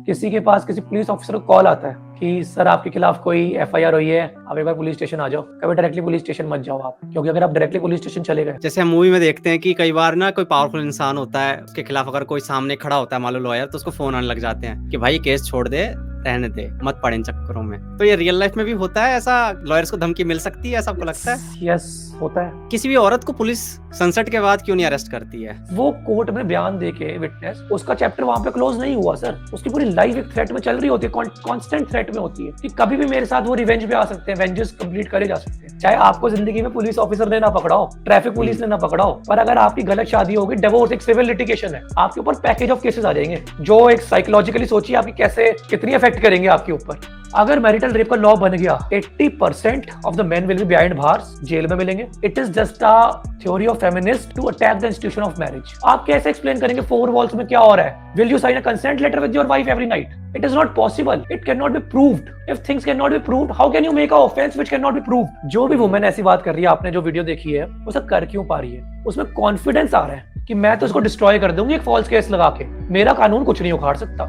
किसी के पास किसी पुलिस ऑफिसर को कॉल आता है कि सर आपके खिलाफ कोई एफआईआर हुई है, आप एक बार पुलिस स्टेशन आ जाओ। कभी डायरेक्टली पुलिस स्टेशन मत जाओ आप, क्योंकि अगर आप डायरेक्टली पुलिस स्टेशन चले गए, जैसे हम मूवी में देखते हैं कि कई बार ना कोई पावरफुल इंसान होता है, उसके खिलाफ अगर कोई सामने खड़ा होता है मान लो लॉयर, तो उसको फोन आने लग जाते हैं कि भाई केस छोड़ दे, रहने दे, मत पड़ इन चक्करों में। तो ये रियल लाइफ में भी होता है ऐसा? लॉयर्स को धमकी मिल सकती है ऐसा आपको लगता है? यस होता है। किसी भी औरत को पुलिस सनसेट के बाद क्यों नहीं अरेस्ट करती है? वो कोर्ट में बयान देके विटनेस, उसका चैप्टर वहां पे क्लोज नहीं हुआ सर। उसकी पूरी लाइफ एक थ्रेट में चल रही होती है, कांस्टेंट थ्रेट में होती है कि कभी भी मेरे साथ वो रिवेंज पे आ सकते हैं, वेंजेस कंप्लीट करे जा सकते हैं। चाहे आपको जिंदगी में पुलिस ऑफिसर ने ना पकड़ा हो, ट्रैफिक पुलिस ने ना पकड़ा हो, पर अगर आपकी गलत शादी होगी, डिवोर्स एक सिविल लिटिगेशन है, आपके ऊपर पैकेज ऑफ केसेस आ जाएंगे जो एक साइकोलॉजिकली सोचिए आपकी कैसे कितनी इफेक्ट करेंगे आपके ऊपर। अगर मैरिटल रेप का लॉ बन गया, 80% of the men will be behind bars, jail में मिलेंगे। It is just a theory of feminist to attack the institution of marriage. आप कैसे एक्सप्लेन करेंगे फोर वॉल्स में क्या हो रहा है? Will you sign a consent letter with your wife every night? It is not possible. It cannot be proved. If things cannot be proved, how can you make a offense which cannot be proved? जो भी women ऐसी बात कर रही है, आपने जो video देखी है, वो सब कर क्यों पा रही है? उसमें कॉन्फिडेंस आ रहा है कि मैं तो इसको डिस्ट्रॉय कर दूंगी एक फॉल्स केस लगा के, मेरा कानून कुछ नहीं उखाड़ सकता।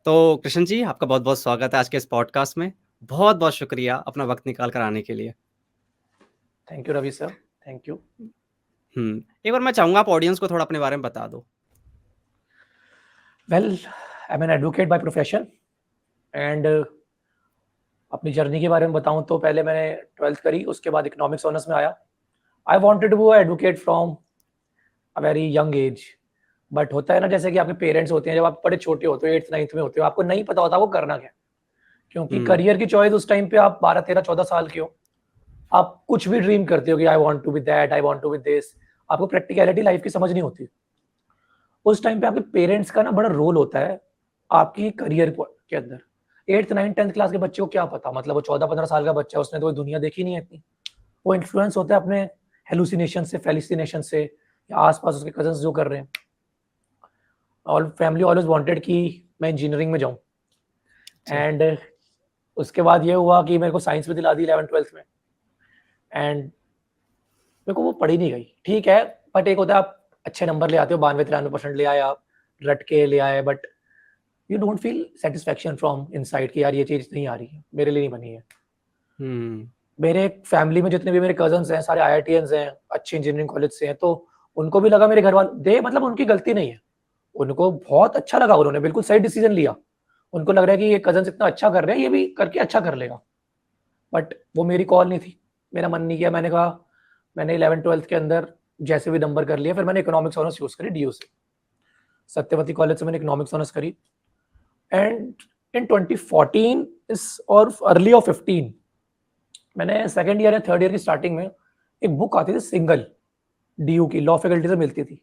तो कृष्ण जी, आपका बहुत बहुत स्वागत है आज के इस पॉडकास्ट में। बहुत बहुत शुक्रिया अपना वक्त निकाल कर आने के लिए। Thank you Ravi sir, thank you. एक बार मैं चाहूंगा आप ऑडियंस को थोड़ा अपने बारे में बता दो। Well, I am an advocate by profession and अपनी जर्नी के बारे में बताऊं तो पहले मैंने 12th करी, उसके बाद इकोनॉमिक्स ऑनर्स में आया। I wanted to be advocate from a very young age, but होता है ना जैसे कि आपके पेरेंट्स होते हैं, जब आप बड़े छोटे होते हो, 8th 9th में होते हो, आपको नहीं पता होता वो करना क्या, क्योंकि करियर की चॉइस उस टाइम पे आप 12 13 14 साल के हो, आप कुछ भी ड्रीम करते हो कि I want to be that, I want to be this. आपको प्रैक्टिकलिटी लाइफ की समझ नहीं होती। उस टाइम पे आपके पेरेंट्स का ना बड़ा रोल होता है आपकी करियर के अंदर। 8th 9th 10th क्लास के बच्चे को क्या पता, मतलब वो 14 15 साल का बच्चा है, उसने तो दुनिया देखी नहीं है इतनी। वो इन्फ्लुएंस होता है अपने हेलुसिनेशन से, फेलिसिनेशन से, या आसपास उसके कजन्स जो कर रहे हैं। और फैमिली ऑलवेज वांटेड कि मैं इंजीनियरिंग में जाऊं, एंड उसके बाद ये हुआ कि मेरे को साइंस भी दिला दी 11th 12th में, एंड मेरे को वो पढ़ी नहीं गई। ठीक है, बट एक होता है आप अच्छे नंबर ले आते हो, 92 93% ले आए, आप रट के ले आए, but you don't feel satisfaction from inside कि यार ये चीज नहीं आ रही है, मेरे लिए नहीं बनी है। मेरे फैमिली में जितने भी मेरे कजन्स हैं सारे IITians हैं, अच्छे इंजीनियरिंग कॉलेज से हैं, तो उनको भी लगा, मेरे घर वाले दे, मतलब उनकी गलती नहीं है, उनको बहुत अच्छा लगा, उन्होंने बिल्कुल सही डिसीजन लिया। उनको लग रहा है कि ये कजन्स इतना अच्छा कर रहे हैं, ये भी करके अच्छा कर लेगा। बट वो मेरी कॉल नहीं थी, मेरा मन नहीं किया। मैंने कहा, मैंने 11th 12th के अंदर जैसे भी नंबर कर लिया, फिर मैंने इकोनॉमिक्स ऑनर्स यूज करी DU से, सत्यवती कॉलेज से मैंने इकोनॉमिक्स ऑनर्स करी। एंड इन 2014 और अर्ली ऑफ 15 मैंने सेकंड ईयर या थर्ड ईयर की स्टार्टिंग में एक बुक आती थी सिंगल, DU की, लॉ फैकल्टी से मिलती थी।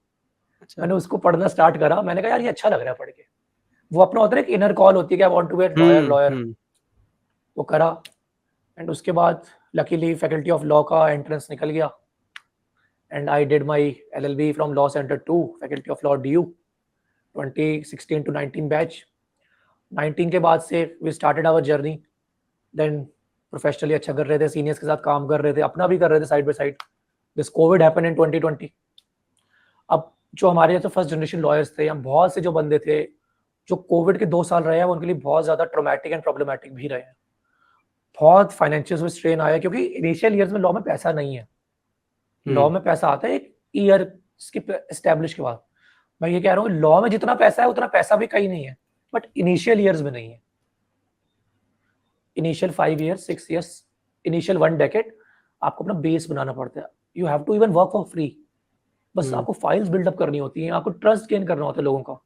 मैंने उसको पढ़ना स्टार्ट करा, मैंने कहा यार ये अच्छा लग रहा है पढ़ के। वो अपना होता है एक इनर कॉल होती है कि I want to be lawyer. वो करा, एंड उसके बाद लकीली फैकल्टी ऑफ लॉ का एंट्रेंस निकल गया, and I did my LLB from law centre to faculty of law DU 2016 to 19 बैच। 19 के बाद से we started our journey. Then professionally अच्छा कर रहे थे, सीनियर्स के साथ काम कर रहे थे, अपना भी कर रहे थे side by side. This Covid happen in 2020। अब जो हमारे जैसे फर्स्ट जनरेशन लॉयर्स थे, या बहुत से जो बंदे थे जो कोविड के 2 साल रहे हैं, वो उनके लिए बहुत ज्यादा ट्रॉमेटिक एंड प्रॉब्लमेटिक भी रहे हैं। बहुत फाइनेंशियल में स्ट्रेन आया, क्योंकि इनिशियल ईयर्स में लॉ में पैसा नहीं है। लॉ में पैसा आता है एक ईयर के एस्टेब्लिश के बाद। मैं ये कह रहा हूँ, लॉ में जितना पैसा है उतना पैसा भी कहीं नहीं है, बट इनिशियल ईयर्स में नहीं है। Initial 5 years 6 years, initial 1 decade आपको अपना बेस बनाना पड़ता है। You have to even work for free. बस आपको फाइल्स बिल्डअप करनी होती हैं, आपको ट्रस्ट गेन करना होता है लोगों का।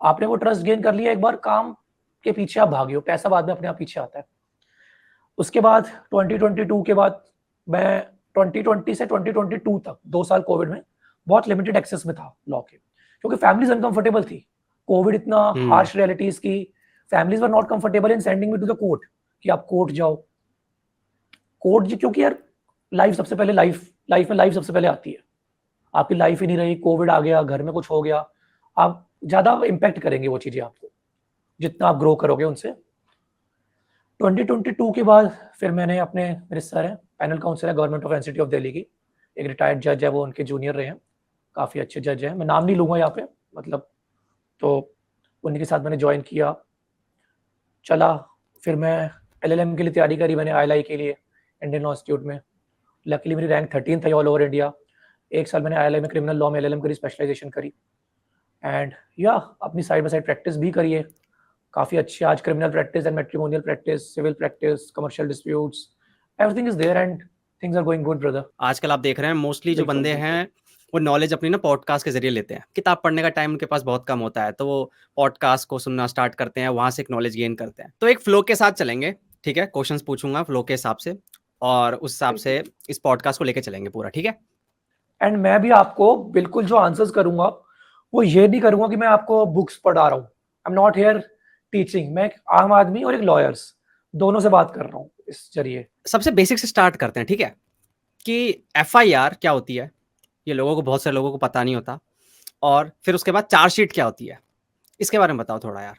आपने वो ट्रस्ट गेन कर लिया एक बार, काम के पीछे आप भागे हो, पैसा बाद में अपने आप पीछे आता है। उसके बाद 2022 के बाद मैं 2020 से 2022 तक 2 साल कोविड में बहुत लिमिटेड एक्सेस में था लॉ के, क्योंकि फैमिलीज अनकंफर्टेबल थी। कोविड इतना हार्श रियलिटीज की, families were not comfortable in sending me to the court कि आप कोर्ट जाओ। कोर्ट क्योंकि यार लाइफ सबसे पहले, लाइफ में लाइफ सबसे पहले आती है। आपकी लाइफ ही नहीं रही, कोविड आ गया, घर में कुछ हो गया, आप ज्यादा इम्पैक्ट करेंगे वो चीजें आपको, जितना आप ग्रो करोगे उनसे। 2022 के बाद फिर मैंने मेरे सर हैं, पैनल काउंसिल है government of NCT of Delhi की, एक रिटायर्ड जज है वो, उनके जूनियर रहे हैं, काफ़ी अच्छे जज हैं, मैं नाम नहीं लूँगा यहाँ पे, मतलब तो उन्हीं के साथ मैंने जॉइन किया, चला, फिर मैं एलएलएम के लिए तैयारी करी मैंने आईएलआई के लिए, इंडियन लॉ इंस्टीट्यूट में। लकीली मेरी रैंक 13 थी ऑल ओवर इंडिया। 1 साल मैंने आईएलआई में क्रिमिनल लॉ में एलएलएम करी, स्पेशलाइज़ेशन करी एंड या अपनी साइड बाय साइड प्रैक्टिस भी करी है, काफ़ी अच्छी आज criminal practice and matrimonial practice, civil practice, commercial disputes, everything is there and things are going good brother. आजकल आप देख रहे हैं मोस्टली जो बिल्कुल, बंदे बिल्कुल। हैं वो नॉलेज अपनी ना पॉडकास्ट के जरिए लेते हैं। किताब पढ़ने का टाइम उनके पास बहुत कम होता है, तो वो पॉडकास्ट को सुनना स्टार्ट करते हैं, वहां से एक नॉलेज गेन करते हैं। तो एक फ्लो के साथ चलेंगे, ठीक है? क्वेश्चंस पूछूंगा फ्लो के हिसाब से और उस हिसाब से इस पॉडकास्ट को लेके चलेंगे पूरा, ठीक है? एंड मैं भी आपको बिल्कुल जो आंसर्स करूंगा वो ये नहीं करूंगा कि मैं आपको बुक्स पढ़ा रहा हूँ। I am not here teaching, मैं एक आम आदमी और एक लॉयर्स दोनों से बात कर रहा हूँ इस जरिए। सबसे बेसिक से स्टार्ट करते हैं, ठीक है? कि एफआईआर क्या होती है, ये लोगों को, बहुत सारे लोगों को पता नहीं होता। और फिर उसके बाद चार्जशीट क्या होती है, इसके बारे में बताओ थोड़ा यार।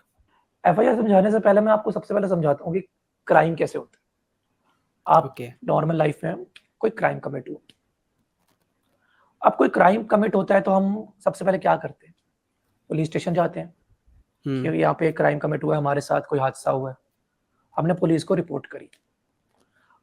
एफआईआर समझाने से पहले मैं आपको सबसे पहले समझाता हूँ कि क्राइम कैसे होता है। आप ओके। नॉर्मल लाइफ में कोई क्राइम कमिट हुआ, अब कोई क्राइम कमिट होता है तो हम सबसे पहले क्या करते हैं? पुलिस स्टेशन जाते हैं कि यहाँ पे क्राइम कमिट हुआ है, हमारे साथ कोई हादसा हुआ है, हमने पुलिस को रिपोर्ट करी।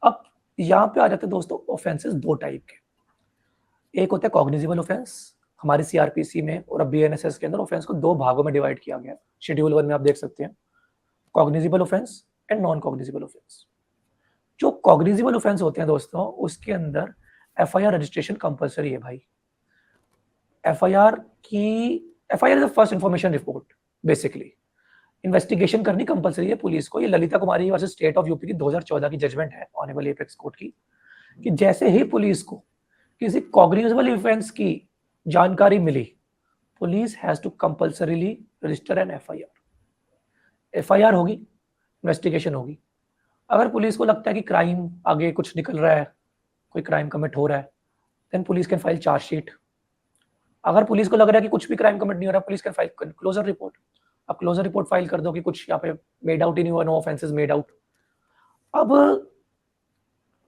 अब यहाँ पे आ जाते हैं दोस्तों ऑफेंसेस दो टाइप के, एक होता है कॉग्निजिबल ऑफेंस हमारे सीआरपीसी में, और अब बीएनएसएस के अंदर ऑफेंस को दो भागों में डिवाइड किया गया है। शेड्यूल 1 में आप देख सकते हैं cognizable offence and non cognizable offence. जो कॉग्निजिबल ऑफेंस होते हैं दोस्तों उसके अंदर एफआईआर रजिस्ट्रेशन कंपलसरी है भाई। FIR is the first information report, basically investigation करनी कंपलसरी है पुलिस को। ये ललिता कुमारी वर्सेस स्टेट ऑफ यूपी की 2014 की जजमेंट है ऑनरेबल एपेक्स कोर्ट की, कि जैसे ही पुलिस को किसी कॉग्निजिबल ऑफेंस की जानकारी मिली, police has to compulsorily register an FIR. FIR होगी, इन्वेस्टिगेशन होगी। अगर पुलिस को लगता है कि क्राइम आगे कुछ निकल रहा है, कोई क्राइम कमिट हो रहा है, then police can file chargesheet. अगर पुलिस को लग रहा है कि कुछ भी क्राइम कमिट नहीं हो रहा, police can file closure report. अब क्लोजर रिपोर्ट फाइल कर दो कि कुछ यहाँ पे मेड आउट ही नहीं हुआ, नो ऑफेंसेस मेड आउट। अब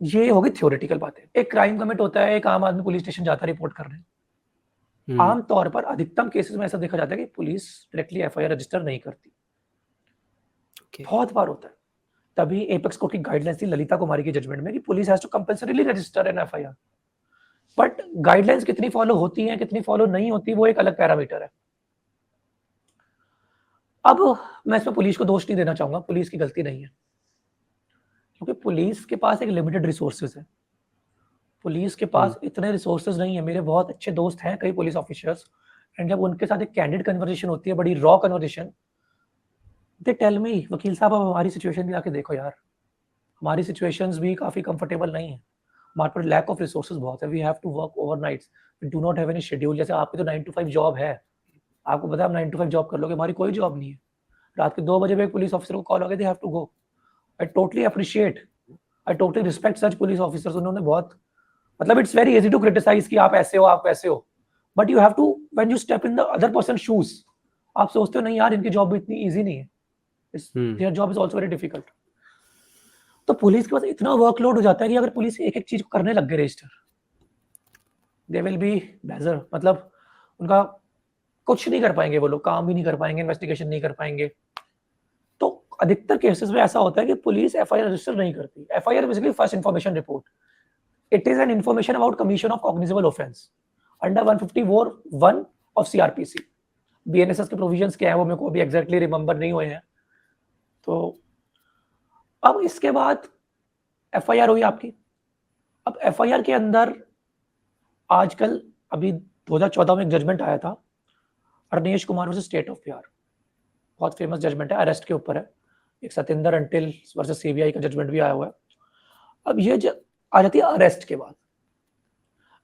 ये होगी थ्योरेटिकल बातें। एक क्राइम कमिट होता है, एक आम आदमी पुलिस स्टेशन जाता है रिपोर्ट करने। आमतौर पर अधिकतम केसेस में ऐसा देखा जाता है कि पुलिस डायरेक्टली एफआईआर रजिस्टर नहीं करती। बहुत बार होता है, तभी एपेक्स कोर्ट की गाइडलाइंस थी ललिता कुमारी की जजमेंट में कि police has to compulsorily register an FIR. But guidelines कितनी फॉलो होती हैं, कितनी फॉलो नहीं होती, वो एक अलग पैरामीटर है। अब मैं इसमें पुलिस को दोष नहीं देना चाहूंगा, पुलिस की गलती नहीं है, क्योंकि पुलिस के पास एक लिमिटेड रिसोर्सेज है। पुलिस के पास इतने रिसोर्सेज नहीं है। मेरे बहुत अच्छे दोस्त हैं कई पुलिस ऑफिसर्स, एंड जब उनके साथ एक कैंडिड कन्वर्सेशन होती है, बड़ी raw conversation, they tell me वकील साहब अब हमारी सिचुएशन भी आके देखो यार, हमारी सिचुएशंस भी काफ़ी कंफर्टेबल नहीं है, हमारे पास लैक ऑफ रिसोर्सेज बहुत है, we have to work overnights, we do not have any schedule. जैसे आपकी तो 9 to 5 जॉब है, आपको पता है आप 9 to 5 जॉब कर लोगे, हमारी कोई जॉब नहीं है। रात के 2 बजे भी एक पुलिस ऑफिसर को कॉल हो गया, they have to go. I totally appreciate, I totally respect such police officers. उन्होंने बहुत, मतलब it's very easy to criticise कि आप ऐसे हो, आप वैसे हो, but you have to, when you step in the other person shoes, आप सोचते हो नहीं यार इनकी जॉब भी इतनी इजी नहीं है, their job is also very difficult. तो पुलिस के पास इतना वर्कलोड हो जाता है कि अगर पुलिस एक एक चीज करने लग गए रजिस्टर, दे विल बी बेजर, मतलब उनका कुछ नहीं कर पाएंगे, वो लोग काम भी नहीं कर पाएंगे, इन्वेस्टिगेशन नहीं कर पाएंगे। तो अधिकतर केसेस में ऐसा होता है कि पुलिस एफआईआर रजिस्टर नहीं करती। FIR basically first information report, it is an information about commission of cognizable offence under 154(1) of CrPC. BNSS के प्रोविजंस क्या है वो मेरे को अभी एग्जैक्टली रिमेंबर नहीं हुए हैं। तो अब इसके बाद एफआईआर हुई आपकी। अब एफआईआर के अंदर आजकल अभी 2014 में एक जजमेंट आया था, Arnesh Kumar versus state of Bihar, बहुत फेमस जजमेंट है, अरेस्ट के ऊपर है। एक सतेंद्र अंटिल वर्सेस सीबीआई का जजमेंट भी आया हुआ है। अब ये आ जाती है अरेस्ट के बाद।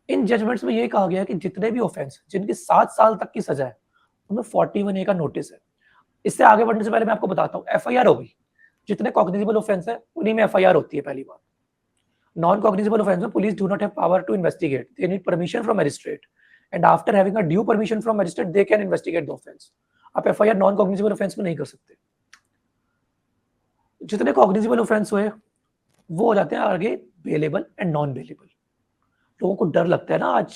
इन जजमेंट्स में ये कहा गया है कि जितने भी ऑफेंस जिनकी 7 साल तक की सजा है उनमें 41A का नोटिस है। इससे आगे बढ़ने से पहले मैं आपको बताता हूँ, एफआईआर होगी, जितने कॉग्निजिबल ऑफेंस है उन्हीं में एफआईआर होती है पहली बार। नॉन कॉग्निजिबल ऑफेंस में police do not have power to investigate, they need permission from magistrate, and after having a due permission from magistrate they can investigate the offence. आप FIR non cognizable offence में नहीं कर सकते। जितने cognizable offence हुए वो हो जाते हैं आगे बेलेबल एंड नॉन बेलेबल। लोगों को डर लगता है ना आज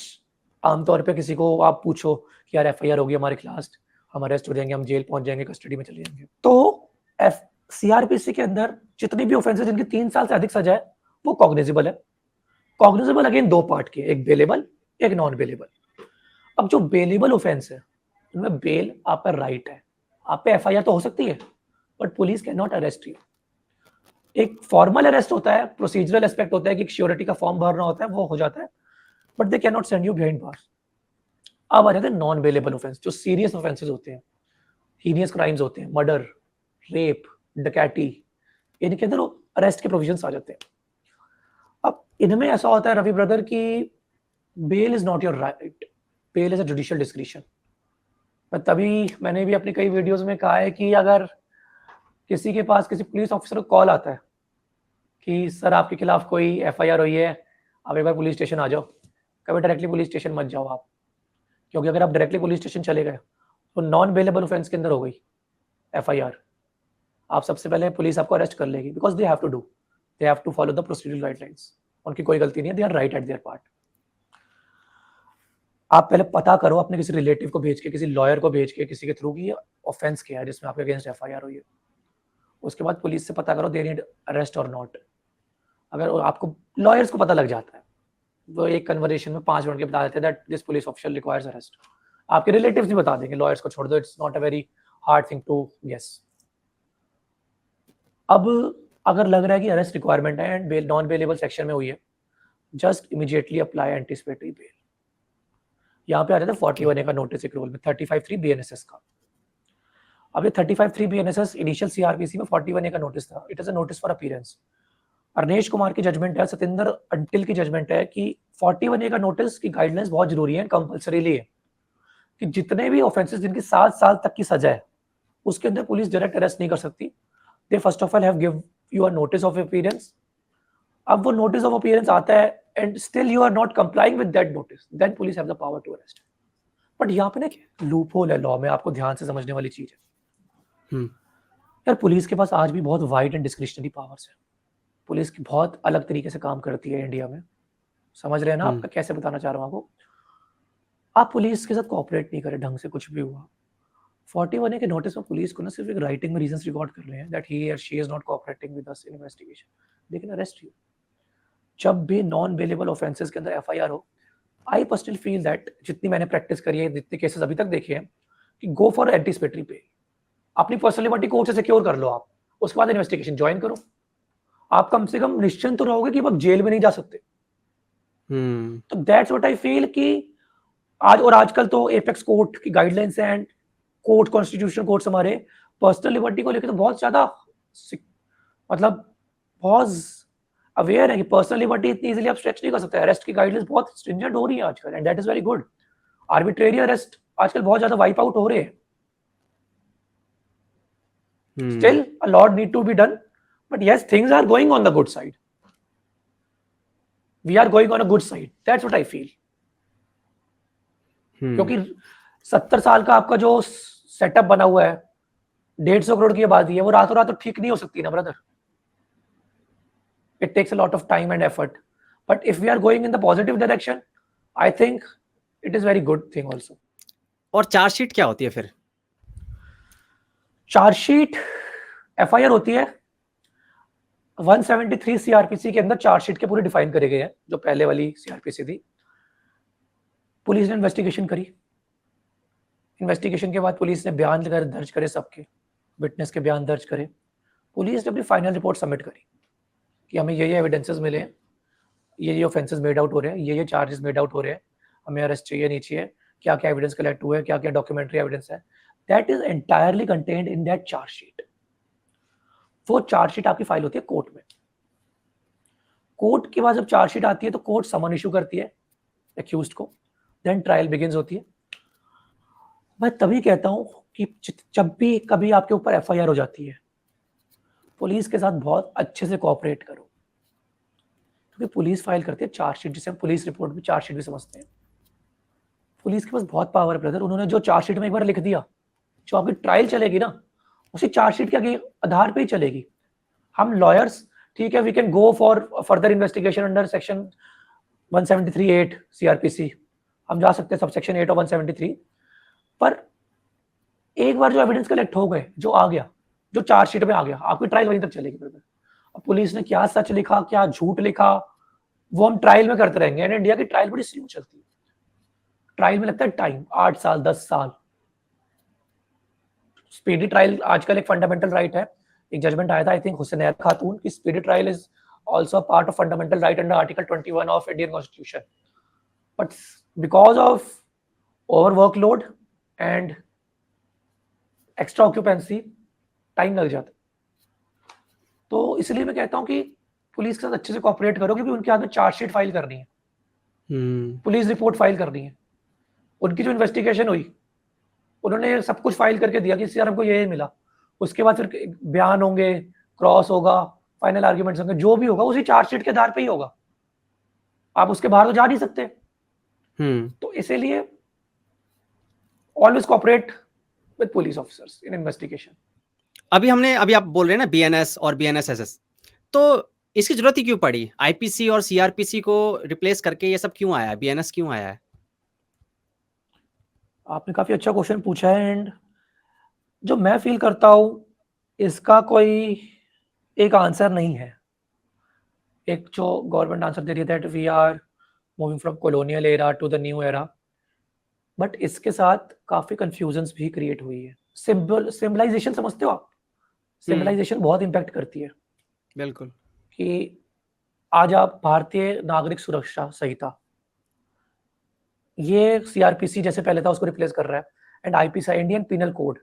आमतौर पे किसी को आप पूछो कि यार एफआईआर होगी हमारे खिलाफ, हम अरेस्ट हो जाएंगे, हम जेल पहुंच जाएंगे, कस्टडी में चले जाएंगे। तो सीआरपीसी के अंदर जितनी भी ऑफेंसेस जिनकी 3 साल से अधिक सजा है वो कॉग्निजेबल है। कॉग्निजेबल अगेन 2 पार्ट के, एक बेलेबल, एक नॉन बेलेबल। अब जो बेलेबल ऑफेंस है उनमें बेल आप पर राइट है, आप पे एफआईआर तो हो सकती है but police can not arrest you. एक फॉर्मल अरेस्ट होता है, प्रोसीजरल एस्पेक्ट होता है कि श्योरिटी का फॉर्म भरना होता है, वो हो जाता है, but they can not send you behind bars. अब आ जाते हैं नॉन बेलेबल ऑफेंस, जो सीरियस ऑफेंसेस होते हैं, हीनियस क्राइम्स होते हैं, मर्डर, रेप, डकैती, इनके अंदर अरेस्ट के प्रोविजंस आ जाते हैं। अब इनमें ऐसा होता है रवि ब्रदर की bail is not your right, bail is a judicial discretion. तभी मैंने भी अपनी कई वीडियोस में कहा है कि अगर किसी के पास किसी पुलिस ऑफिसर को कॉल आता है कि सर आपके खिलाफ कोई एफआईआर हुई है, आप एक बार पुलिस स्टेशन आ जाओ, कभी डायरेक्टली पुलिस स्टेशन मत जाओ आप, क्योंकि अगर आप डायरेक्टली पुलिस स्टेशन चले गए तो नॉन बेलेबल ऑफेंस के अंदर हो गई एफआईआर, आप सबसे पहले पुलिस आपको अरेस्ट कर लेगी, because they have to follow the procedural guidelines. उनकी कोई गलती नहीं है, they are right at their part. आप पहले पता करो अपने किसी रिलेटिव को भेज के, किसी लॉयर को भेज के, किसी के थ्रू की ऑफेंस किया है जिसमें आपके अगेंस्ट एफआईआर हुई है। उसके बाद पुलिस से पता करो दे नीड अरेस्ट और नॉट। अगर आपको लॉयर्स को पता लग जाता है, वो एक कन्वर्सेशन में 5 मिनट के बता देते हैं that this police officer requires arrest, आपके रिलेटिव्स भी बता देंगे, लॉयर्स को छोड़ दो, it's not a very hard thing to guess. अब अगर लग रहा है कि अरेस्ट रिक्वायरमेंट है and bail non bailable section में हुई है, just immediately apply anticipatory bail. यहाँ पे आ जाता है 41A का नोटिस एक रूल में 35(3) बीएनएसएस का। अब ये 35(3) बीएनएसएस इनिशियल सीआरपीसी में 41A का नोटिस था, it is a notice for appearance. Arnesh Kumar की जजमेंट है, सतेंद्र अंटिल की जजमेंट है कि 41A का नोटिस की गाइडलाइंस बहुत जरूरी है, कंपल्सरीली है कि जितने भी ऑफेंसेस जिनकी 7 साल तक की सजा है उसके अंदर पुलिस डायरेक्ट अरेस्ट नहीं कर सकती। They first of all have give you a notice of appearance. अब वो नोटिस ऑफ अपीयरेंस आता है and still you are not complying with that notice, then police have the power to arrest. But यहाँ पे ना loop hole है law में, आपको ध्यान से समझने वाली चीज है। यार पुलिस के पास आज भी बहुत वाइड एंड डिस्क्रिशनरी पावर्स है, पुलिस की बहुत अलग तरीके से काम करती है इंडिया में, समझ रहे हैं ना आपका कैसे बताना चाह रहा हूँ आपको। आप पुलिस के साथ कोऑपरेट नहीं करें ढंग से, कुछ भी हुआ 41A के नोटिस में पुलिस को ना सिर्फ एक राइटिंग में रीजंस रिकॉर्ड कर रहे हैं दैट ही और she is not cooperating with us in investigation, they can arrest you. जब भी नॉन बेलेबल ऑफेंसेस के अंदर एफआईआर हो, आई पर्सनली फील दैट, जितनी मैंने प्रैक्टिस करी है, जितने केसेस अभी तक देखे हैं, कि गो फॉर एंटीसिपेटरी बेल। अपनी पर्सनल लिबर्टी कोर्ट से सिक्योर कर लो आप, उसके बाद इन्वेस्टिगेशन ज्वाइन करो। आप कम से कम निश्चिंत तो रहोगे कि आप जेल में नहीं जा सकते। तो दैट्स व्हाट आई फील कि आज और आजकल तो एपेक्स कोर्ट की गाइडलाइंस है एंड कोर्ट कॉन्स्टिट्यूशन कोर्ट्स हमारे पर्सनल लिबर्टी को लेकर तो बहुत ज्यादा मतलब बहुत अवेयर है कि पर्सनल लिबर्टी इतनी इजीली आप स्ट्रेच नहीं कर सकते। अरेस्ट की गाइडलाइंस बहुत स्ट्रिंजेंट हो रही है आजकल and that is very good. Arbitrary arrest आजकल बहुत ज्यादा वाइप आउट हो रहे हैं। Still a lot need to be done, but yes, things are going on the good side. We are going on a good side. That's what I feel. क्योंकि 70 साल का आपका जो सेटअप बना हुआ है, 150 करोड़ की आबादी है, वो रातों रात तो ठीक नहीं हो सकती ना brother. It takes a lot of time and effort. But if we are going in the positive direction, I think it is very good thing also. और चार्जशीट क्या होती है फिर? चार्जशीट एफआईआर होती है 173 सीआरपीसी के अंदर, चार्जशीट के पूरे डिफाइन करे गए हैं, जो पहले वाली सीआरपीसी थी। पुलिस ने इन्वेस्टिगेशन करी, इन्वेस्टिगेशन के बाद पुलिस ने बयान दर्ज करे, सबके विटनेस के बयान दर्ज करे। पुलिस ने अपनी फाइनल रिपोर्ट सबमिट करी कि हमें ये एविडेंसेस मिले हैं, ये ऑफेंसेस मेड आउट हो रहे हैं, ये चार्जेस मेड आउट हो रहे हैं, हमें अरेस्ट चाहिए नहीं चाहिए, क्या क्या एविडेंस कलेक्ट हुए, क्या क्या डॉक्यूमेंट्री एविडेंस है। That is entirely contained in that chargesheet. वो चार्जशीट आपकी फाइल होती है कोर्ट में। कोर्ट के बाद जब चार्जशीट आती है तो कोर्ट समन इशू करती है एक्यूज्ड को, देन ट्रायल बिगिंस होती है। मैं तभी कहता हूं कि जब भी कभी आपके ऊपर एफआईआर हो जाती है, पुलिस के साथ बहुत अच्छे से कोऑपरेट करो, क्योंकि पुलिस फाइल करती है चार्जशीट, जिसे हम पुलिस रिपोर्ट भी चार्जशीट भी समझते हैं। पुलिस के पास बहुत पावर है ब्रदर। उन्होंने जो चार्जशीट में एक बार लिख दिया, जो आपकी ट्रायल चलेगी ना, उसी चार्जशीट के आधार पे ही चलेगी। हम लॉयर्स, ठीक है, we can go for further investigation under section 173(8) CrPC, हम जा सकते हैं सबसेक्शन 8 और 173, पर एक बार जो एविडेंस कलेक्ट हो गए, जो आ गया, जो चार्जशीट में आ गया, आपकी ट्रायल वहीं तक चलेगी। फिर अब पुलिस ने क्या सच लिखा, क्या झूठ लिखा, वो हम ट्रायल में करते रहेंगे। एंड इंडिया की ट्रायल बड़ी स्लो चलती है, ट्रायल में लगता है टाइम, 8 साल 10 साल। स्पीडी ट्रायल आजकल एक फंडामेंटल राइट है। एक जजमेंट आया था, आई थिंक हुसैन खातून की, speedy trial is also a part of fundamental right under Article 21 of Indian Constitution. But because of overworkload and extra occupancy, time लग जाता है। तो इसलिए मैं कहता हूँ कि पुलिस के साथ अच्छे से कोऑपरेट करो, क्योंकि उनके हाथ में चार्जशीट फाइल करनी है, पुलिस रिपोर्ट फाइल करनी है। उनकी जो इन्वेस्टिगेशन हुई, उन्होंने सब कुछ फाइल करके दिया कि सर हमको ये मिला। उसके बाद फिर बयान होंगे, क्रॉस होगा, फाइनल आर्ग्यूमेंट्स होंगे, जो भी होगा उसी चार्जशीट के आधार पे ही होगा। आप उसके बाहर तो जा नहीं सकते। तो इसीलिए always cooperate with police officers in investigation. अभी आप बोल रहे हैं ना बीएनएस और बीएनएसएसएस, तो इसकी जरूरत ही क्यों पड़ी? आईपीसी और सीआरपीसी को रिप्लेस करके ये सब क्यों आया है? बीएनएस क्यों आया है? आपने काफी अच्छा क्वेश्चन पूछा है। एंड जो मैं फील करता हूं, इसका कोई एक आंसर नहीं है। एक जो गवर्नमेंट आंसर दे रही है that we are moving from colonial era to the new era, but इसके साथ काफी कंफ्यूजन्स भी क्रिएट हुई है। सिंबलाइजेशन समझते हो आप? सिंबलाइजेशन बहुत इंपैक्ट करती है। बिल्कुल। कि आज आप भारतीय नागरिक सुरक्षा संहिता, ये सीआरपीसी जैसे पहले था उसको रिप्लेस कर रहा है। And IPC, Indian penal code,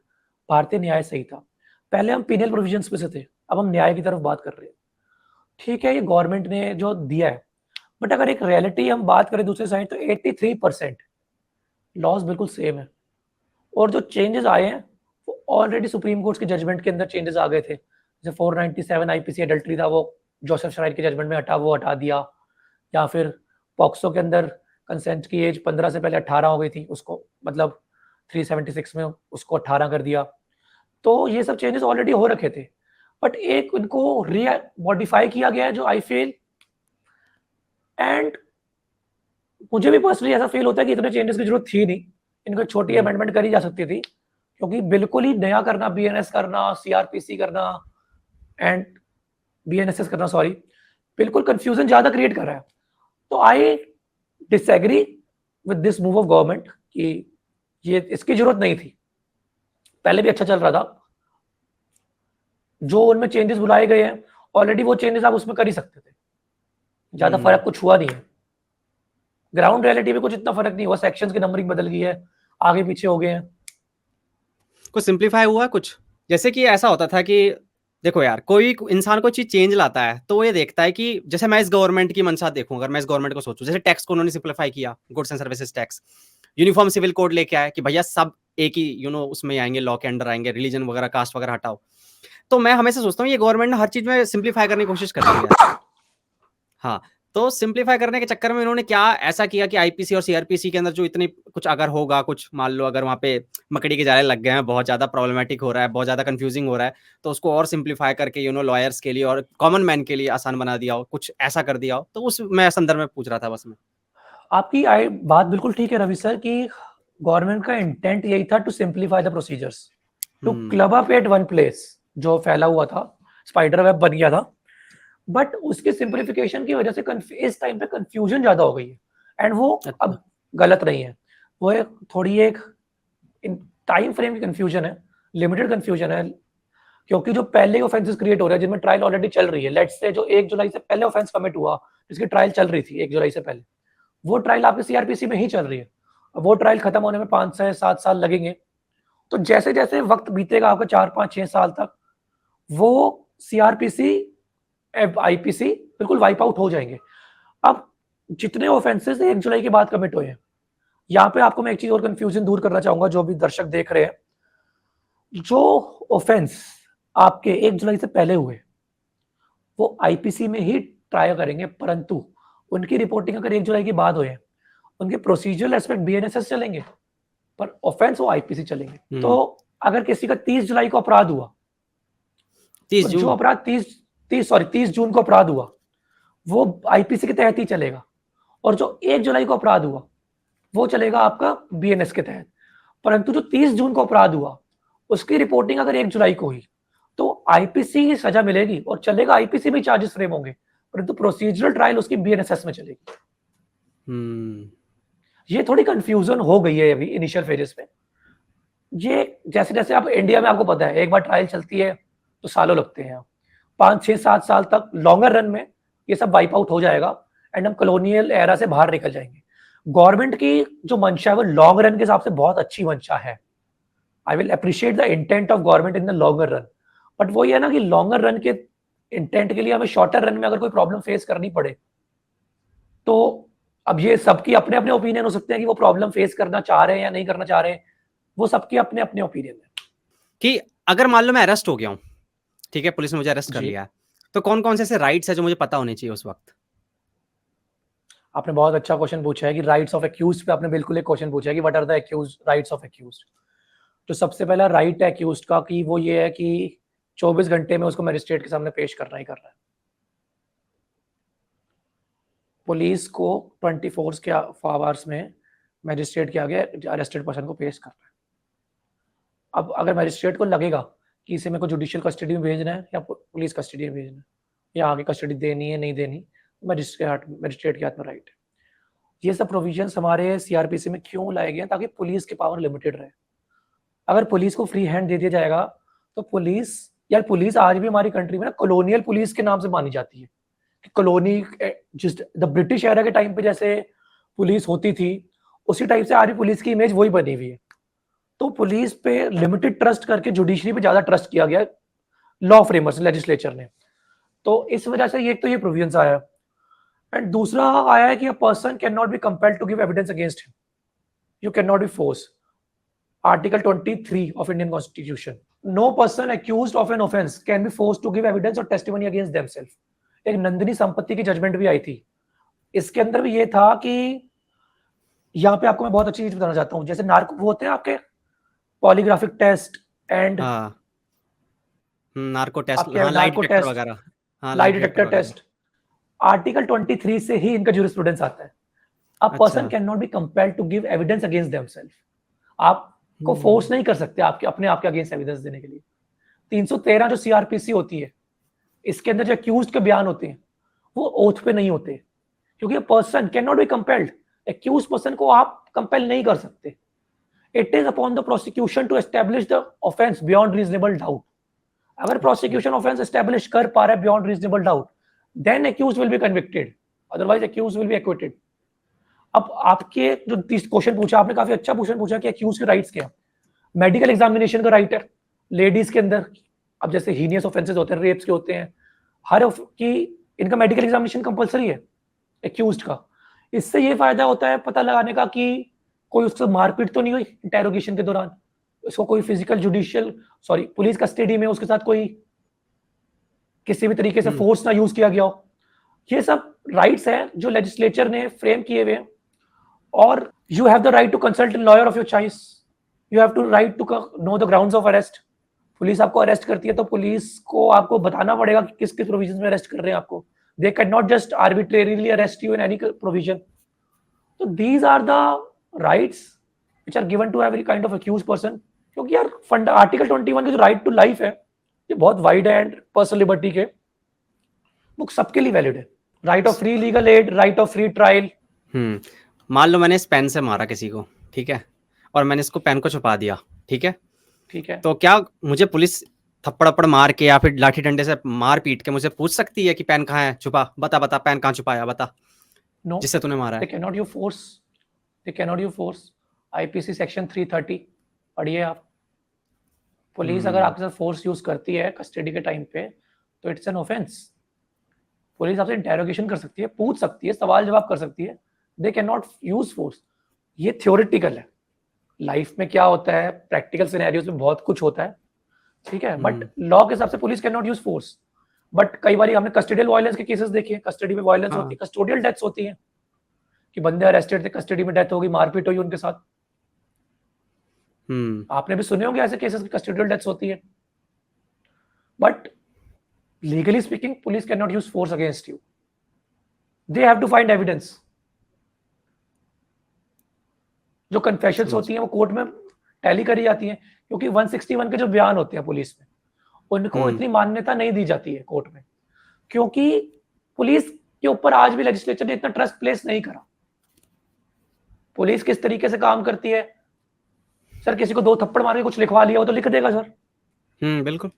भारतीय न्याय संहिता। पहले हम पिनल प्रोविजंस पे से थे, अब हम न्याय की तरफ बात कर रहे हैं। ठीक है, ये गवर्नमेंट ने जो दिया है, बट अगर एक रियलिटी हम बात करें दूसरी साइड, तो 83% लॉज बिल्कुल सेम है। और जो चेंजेस आए हैं वो ऑलरेडी सुप्रीम कोर्ट के जजमेंट के अंदर चेंजेस आ गए थे। जैसे 497 आईपीसी एडल्ट्री था, वो जोसेफ शराइट के जजमेंट में वो हटा दिया। या फिर पॉक्सो के अंदर कंसेंट की एज 15 से पहले 18 हो गई थी, उसको मतलब 376 में उसको 18 कर दिया। तो ये सब चेंजेस ऑलरेडी हो रखे थे, बट एक उनको मॉडिफाई किया गया है, जो आई फील, एंड मुझे भी पर्सनली ऐसा फील होता है कि इतने चेंजेस की जरूरत थी नहीं। इनको एक छोटी अमेंडमेंट करी जा सकती थी, क्योंकि बिल्कुल ही नया करना, बीएनएस करना, सीआरपीसी करना एंड बीएनएसएस करना, सॉरी, बिल्कुल कंफ्यूजन ज्यादा क्रिएट कर रहा है। तो I disagree with this move of government कि ये इसकी जरूरत नहीं थी। पहले भी अच्छा चल रहा था। जो उनमें चेंजेस बुलाए गए हैं ऑलरेडी, वो चेंजेस आप उसमें कर ही सकते थे। ज्यादा फर्क कुछ हुआ नहीं है, ग्राउंड रियलिटी में कुछ इतना फर्क नहीं हुआ। सेक्शंस की नंबरिंग बदल गई है, आगे पीछे हो गए हैं। कुछ सिंप्लीफाई हुआ कुछ? जैसे कि ऐसा होता था कि देखो यार, कोई इंसान कोई चीज चेंज लाता है तो वो ये देखता है कि जैसे मैं इस गवर्नमेंट की मंशा देखूं, अगर मैं इस गवर्नमेंट को सोचूं, जैसे टैक्स को उन्होंने सिंप्लीफाई किया, goods and services tax, uniform civil code लेके आया कि भैया सब एक ही उसमें आएंगे, लॉ के अंडर आएंगे, रिलीजन वगैरह, कास्ट वगैरह हटाओ। तो मैं हमेशा सोचता हूँ ये गवर्नमेंट ने हर चीज में सिंप्लीफाई करने की कोशिश कर रही है। हाँ, तो सिंप्लीफाई करने के चक्कर में इन्होंने क्या ऐसा किया कि आईपीसी और सीआरपीसी के अंदर जो इतनी कुछ अगर होगा, कुछ मान लो अगर वहाँ पे मकड़ी के जाले लग गए हैं, बहुत ज्यादा प्रॉब्लमेटिक हो रहा है, बहुत ज्यादा कंफ्यूजिंग हो रहा है, तो उसको और सिंप्लीफाई करके लॉयर्स के लिए और कॉमन मैन के लिए आसान बना दिया हो, कुछ ऐसा कर दिया हो। तो उस मैं संदर्भ में पूछ रहा था बस मैं। आपकी बात बिल्कुल ठीक है रवि सर, कि गवर्नमेंट का इंटेंट यही था to simplify the procedures, to club up at one place. जो फैला हुआ था, स्पाइडर वेब बन गया था, बट उसके सिंप्लीफिकेशन की वजह से इस टाइम पे कंफ्यूजन ज्यादा हो गई है। एंड वो अब गलत नहीं है, वो एक थोड़ी एक टाइम फ्रेम की कंफ्यूजन है, लिमिटेड कंफ्यूजन है। क्योंकि जो पहले ऑफेंसेस क्रिएट हो रहे हैं जिनमें ट्रायल ऑलरेडी चल रही है, लेट्स से जो 1 जुलाई से पहले ऑफेंस कमिट हुआ, जिसकी ट्रायल चल रही थी 1 जुलाई से पहले, वो ट्रायल आपके सीआरपीसी में ही चल रही है। वो ट्रायल खत्म होने में 5 से 7 साल लगेंगे। तो जैसे जैसे वक्त बीतेगा आपका 4, 5, 6 साल तक, वो सीआरपीसी, आईपीसी बिल्कुल वाइप आउट हो जाएंगे। अब जितने ऑफेंसेस 1 जुलाई के बाद कमिट हुए हैं, यहाँ पे आपको मैं एक चीज और कंफ्यूजन दूर करना चाहूंगा, जो भी दर्शक देख रहे हैं। जो ऑफेंस आपके 1 जुलाई से पहले हुए, वो आईपीसी में ही ट्राई करेंगे, परंतु उनकी रिपोर्टिंग अगर 1 जुलाई के बाद हुए, उनके प्रोसीजरल एस्पेक्ट बीएनएसएस चलेंगे, पर ऑफेंस वो आईपीसी चलेंगे। तो अगर किसी का 30 जुलाई को अपराध हुआ, 30 जून, जो अपराध 30 जून को अपराध हुआ, वो आईपीसी के तहत ही चलेगा। और जो 1 जुलाई को अपराध हुआ, वो चलेगा आपका बीएनएस के तहत। परंतु जो 30 जून को अपराध हुआ उसकी रिपोर्टिंग अगर 1 जुलाई को हुई तो आईपीसी की सजा मिलेगी और चलेगा, आईपीसी में चार्जेस फ्रेम होंगे, परंतु प्रोसीजरल ट्रायल उसकी बीएनएसएस में चलेगी। ये थोड़ी कंफ्यूजन हो गई है अभी इनिशियल फेजेस में। ये जैसे जैसे आप इंडिया में, आपको पता है एक बार ट्रायल चलती है तो सालों लगते हैं, 5, 6, 7 साल तक लॉन्गर रन में ये सब वाइप आउट हो जाएगा एंड हम कॉलोनियल एरा से बाहर निकल जाएंगे। गवर्नमेंट की जो मंशा है वो लॉन्ग रन के हिसाब से बहुत अच्छी मंशा है। I will appreciate the intent of government in the longer run, but वो ये है ना कि लॉन्गर रन के इंटेंट के लिए हमें शॉर्टर रन में अगर कोई प्रॉब्लम फेस करनी पड़े तो अब ये सबकी अपने अपने ओपिनियन हो सकते हैं कि वो प्रॉब्लम फेस करना चाह रहे हैं या नहीं करना चाह रहे हैं, वो सबके अपने अपने ओपिनियन है। कि अगर मान लो मैं अरेस्ट हो गया हूँ, ठीक है, पुलिस ने मुझे अरेस्ट कर जी। लिया है, तो कौन कौन से ऐसे राइट्स है जो मुझे पता होने चाहिए उस वक्त? आपने बहुत अच्छा क्वेश्चन पूछा है कि राइट्स ऑफ एक्यूज्ड पे आपने बिल्कुल एक क्वेश्चन पूछा है कि what are the accuse rights of accused. तो सबसे पहला राइट है एक्यूज्ड का कि वो ये है कि 24 घंटे में उसको मजिस्ट्रेट के सामने पेश करना ही करना है। पुलिस को 24 के आवर्स में मजिस्ट्रेट के आगे अरेस्टेड पर्सन को पेश करना है। अब अगर मजिस्ट्रेट को लगेगा कि इसे मेरे को जुडिशियल कस्टडी में भेजना है या पुलिस कस्टडी में भेजना है या आगे कस्टडी देनी है नहीं देनी, मजिस्ट्रेट के हाथ में राइट है। ये सब प्रोविजंस हमारे सीआरपीसी में क्यों लाए गए हैं? ताकि पुलिस की पावर लिमिटेड रहे। अगर पुलिस को फ्री हैंड दे दिया जाएगा तो पुलिस आज भी हमारी कंट्री में ना कॉलोनियल पुलिस के नाम से मानी जाती है कि कॉलोनी, जिस द ब्रिटिश एरा के टाइम पे जैसे पुलिस होती थी उसी टाइप से आज भी पुलिस की इमेज वही बनी हुई है। तो पुलिस पे लिमिटेड ट्रस्ट करके जुडिशरी पे ज्यादा ट्रस्ट किया गया लॉ फ्रेमर्स लेजिस्लेचर ने। तो इस वजह से ये तो ये प्रोविजंस आया एंड दूसरा आया है कि a person can not be compelled to give evidence against him, you can not be force. Article 23 of Indian constitution, no person accused of an offence can be force to give evidence और testimony against themselves. एक नंदिनी संपत्ति की judgement भी आई थी, इसके अंदर भी ये था कि यहाँ पे आपको मैं बहुत अच्छी चीज बताना चाहता हूँ। जैसे नार्को वो होते हैं आपके polygraphic test and narco test, आपके हाँ, लाइट नार्को डिटेक्टर टेस्ट, वगैरह, हाँ, लाइट डिटेक्टर टेस्ट, आर्टिकल 23 से ही इनका ज्यूरिस्प्रूडेंस आता है। A person can not be compelled to give evidence against themselves. आपको फोर्स नहीं कर सकते आपके अपने आप के अगेंस्ट एविडेंस देने के लिए। 313 जो सीआरपीसी होती है इसके अंदर जो अक्यूज्ड के बयान होते हैं वो ओथ पे नहीं होते, क्योंकि person can not be compelled. Accused person को आप कंपेल नहीं कर सकते। It is upon the prosecution to establish the offence beyond reasonable doubt. अगर प्रोसिक्यूशन ऑफेंस एस्टैब्लिश कर पा रहा है beyond reasonable doubt, then accused will be convicted, otherwise accused will be acquitted। अब आपके जो क्वेश्चन पूछा आपने, काफी अच्छा क्वेश्चन पूछा कि accused के राइट्स क्या है। मेडिकल एग्जामिनेशन का राइट है लेडीज के अंदर। अब जैसे हीनियस ऑफेंसेस होते हैं, रेप्स के होते हैं, हर की इनका मेडिकल एग्जामिनेशन कंपलसरी है accused का। इससे ये फायदा होता है पता लगाने का कि कोई उससे मारपीट तो नहीं हुई इंटेरोगेशन के दौरान, उसको कोई फिजिकल पुलिस कस्टडी में उसके साथ कोई किसी भी तरीके से फोर्स ना यूज किया गया हो। ये सब राइट्स हैं जो लेजिस्लेचर ने फ्रेम किए हुए हैं। और you have the right to consult lawyer of your choice, you have to right to know the grounds of arrest. Police आपको अरेस्ट करती है तो पुलिस को आपको बताना पड़ेगा कि किस किस प्रोविजन में अरेस्ट कर रहे हैं आपको। They can not just arbitrarily arrest you in any provision. तो these are the rights which are given to every kind of accused person. क्योंकि यार आर्टिकल 21 का जो राइट टू लाइफ है ये बहुत वाइड है एंड पर्सनल लिबर्टी के बुक सबके लिए वैलिड है। Right of free legal aid, right of free trial. मान लो मैंने इस पेन से मारा किसी को, ठीक है, और मैंने इसको पेन को छुपा दिया, ठीक है, ठीक है, तो क्या मुझे पुलिस थप्पड़ अप्पड़ मार के या फिर लाठी डंडे से मार पीट के मुझे पूछ सकती है कि पेन कहाँ है, छुपा, बता बता पेन कहाँ छुपाया, बता, नो, जिससे तूने मारा है? दे can not you force. IPC section 330 पढ़िए आप। पुलिस अगर आपके साथ फोर्स यूज करती है कस्टडी के टाइम पे तो इट्स एन ऑफेंस। पुलिस आपसे इंटेरोगेशन कर सकती है, पूछ सकती है, सवाल जवाब कर सकती है। दे कैन नॉट यूज फोर्स। ये थ्योरेटिकल है, लाइफ में क्या होता है, प्रैक्टिकल सिनेरियोज में बहुत कुछ होता है, ठीक है, बट लॉ के हिसाब से police can not use force. But कई बार हमने कस्टडियल वायलेंस के केसेस देखे, कस्टडी में वायलेंस होती है, कस्टोडियल डेथ्स होती है कि बंदे अरेस्टेड थे, कस्टडी में डेथ हो गई, मारपीट हुई उनके साथ। आपने भी सुने होंगे ऐसे केसेस की कस्टोडियल डेथ्स होती है। But legally speaking police cannot use force against you, they have to find evidence। जो कन्फेशंस समझ होती हैं वो कोर्ट में टैली करी जाती हैं, क्योंकि 161 के जो बयान होते हैं पुलिस में, उनको इतनी मान्यता नहीं दी जाती है कोर्ट में, क्योंकि पुलिस के ऊपर आज भी लेजिस्लेचर ने इतना ट्रस्ट प्लेस नहीं करा। पुलिस किस तरीके से काम करती है, सर किसी को 2 थप्पड़ मार के कुछ लिखवा लिया हो तो लिख देगा सर, बिल्कुल।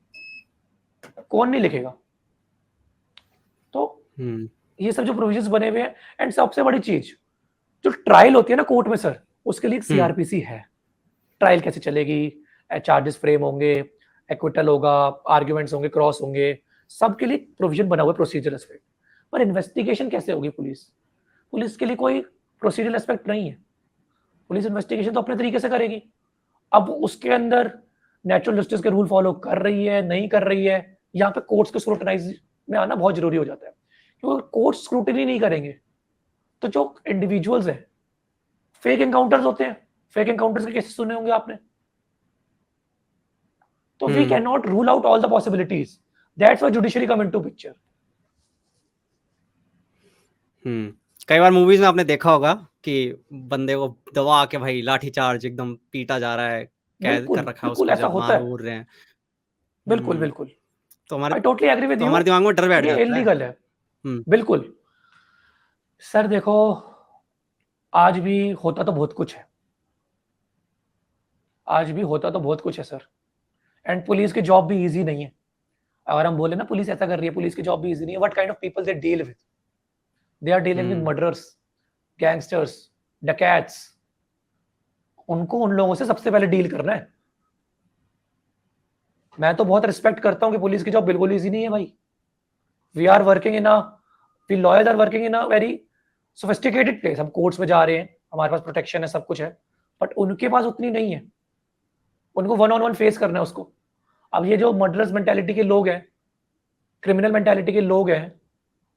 कौन नहीं लिखेगा। तो ये सब जो प्रोविजंस बने हुए हैं, एंड सबसे बड़ी चीज जो ट्रायल होती है ना कोर्ट में सर, उसके लिए एक सीआरपीसी है। ट्रायल कैसे चलेगी, चार्जेस फ्रेम होंगे, एक्विटल होगा, आर्ग्यूमेंट्स होंगे, क्रॉस होंगे, सबके लिए प्रोविजन बना हुआ है प्रोसीजरल एस्पेक्ट। पर इन्वेस्टिगेशन कैसे होगी पुलिस के लिए कोई प्रोसीजरल एस्पेक्ट नहीं है। पुलिस इन्वेस्टिगेशन तो अपने तरीके से करेगी। अब उसके अंदर नेचुरल जस्टिस के रूल फॉलो कर रही है, नहीं कर रही है, यहाँ पे कोर्ट्स के स्क्रूटनाइज में आना बहुत जरूरी हो जाता है, क्योंकि कोर्ट स्क्रूटनी नहीं करेंगे तो जो इंडिविजुअल्स हैं, फेक एनकाउंटर्स होते हैं, फेक एनकाउंटर्स के केसेस सुने होंगे आपने, तो we can not rule out all the possibilities, that's why judiciary come into picture. कई बार मूवीज में आपने देखा होगा कि बंदे को दबा के भाई लाठी चार्ज एकदम पीटा जा रहा है, कैद कर रखा है बिल्कुल उसको, ऐसा जब होता मार है, उड़ रहे हैं। बिल्कुल तो I totally agree with you, हमारे दिमाग में डर बैठ ये जाता है। इलीगल है। बिल्कुल सर, देखो आज भी होता तो बहुत कुछ है, सर, एंड पुलिस की जॉब भी इजी नहीं है। अगर हम बोले ना पुलिस ऐसा कर रही है, पुलिस की जॉब भी इजी नहीं है। What kind of people they deal with, they are dealing with murderers, gangsters, dacoits, उनको उन लोगों से सबसे पहले डील करना है। मैं तो बहुत रिस्पेक्ट करता हूं कि पुलिस की जॉब बिल्कुल इजी नहीं है भाई। We are working in we lawyers are working in a very sophisticated place. हम कोर्ट्स में जा रहे हैं, हमारे पास प्रोटेक्शन है, सब कुछ है, बट उनके पास उतनी नहीं है। उनको 1-on-1 फेस करना है उसको। अब ये जो मर्डरर्स मेंटालिटी के लोग हैं, क्रिमिनल मेंटालिटी के लोग हैं,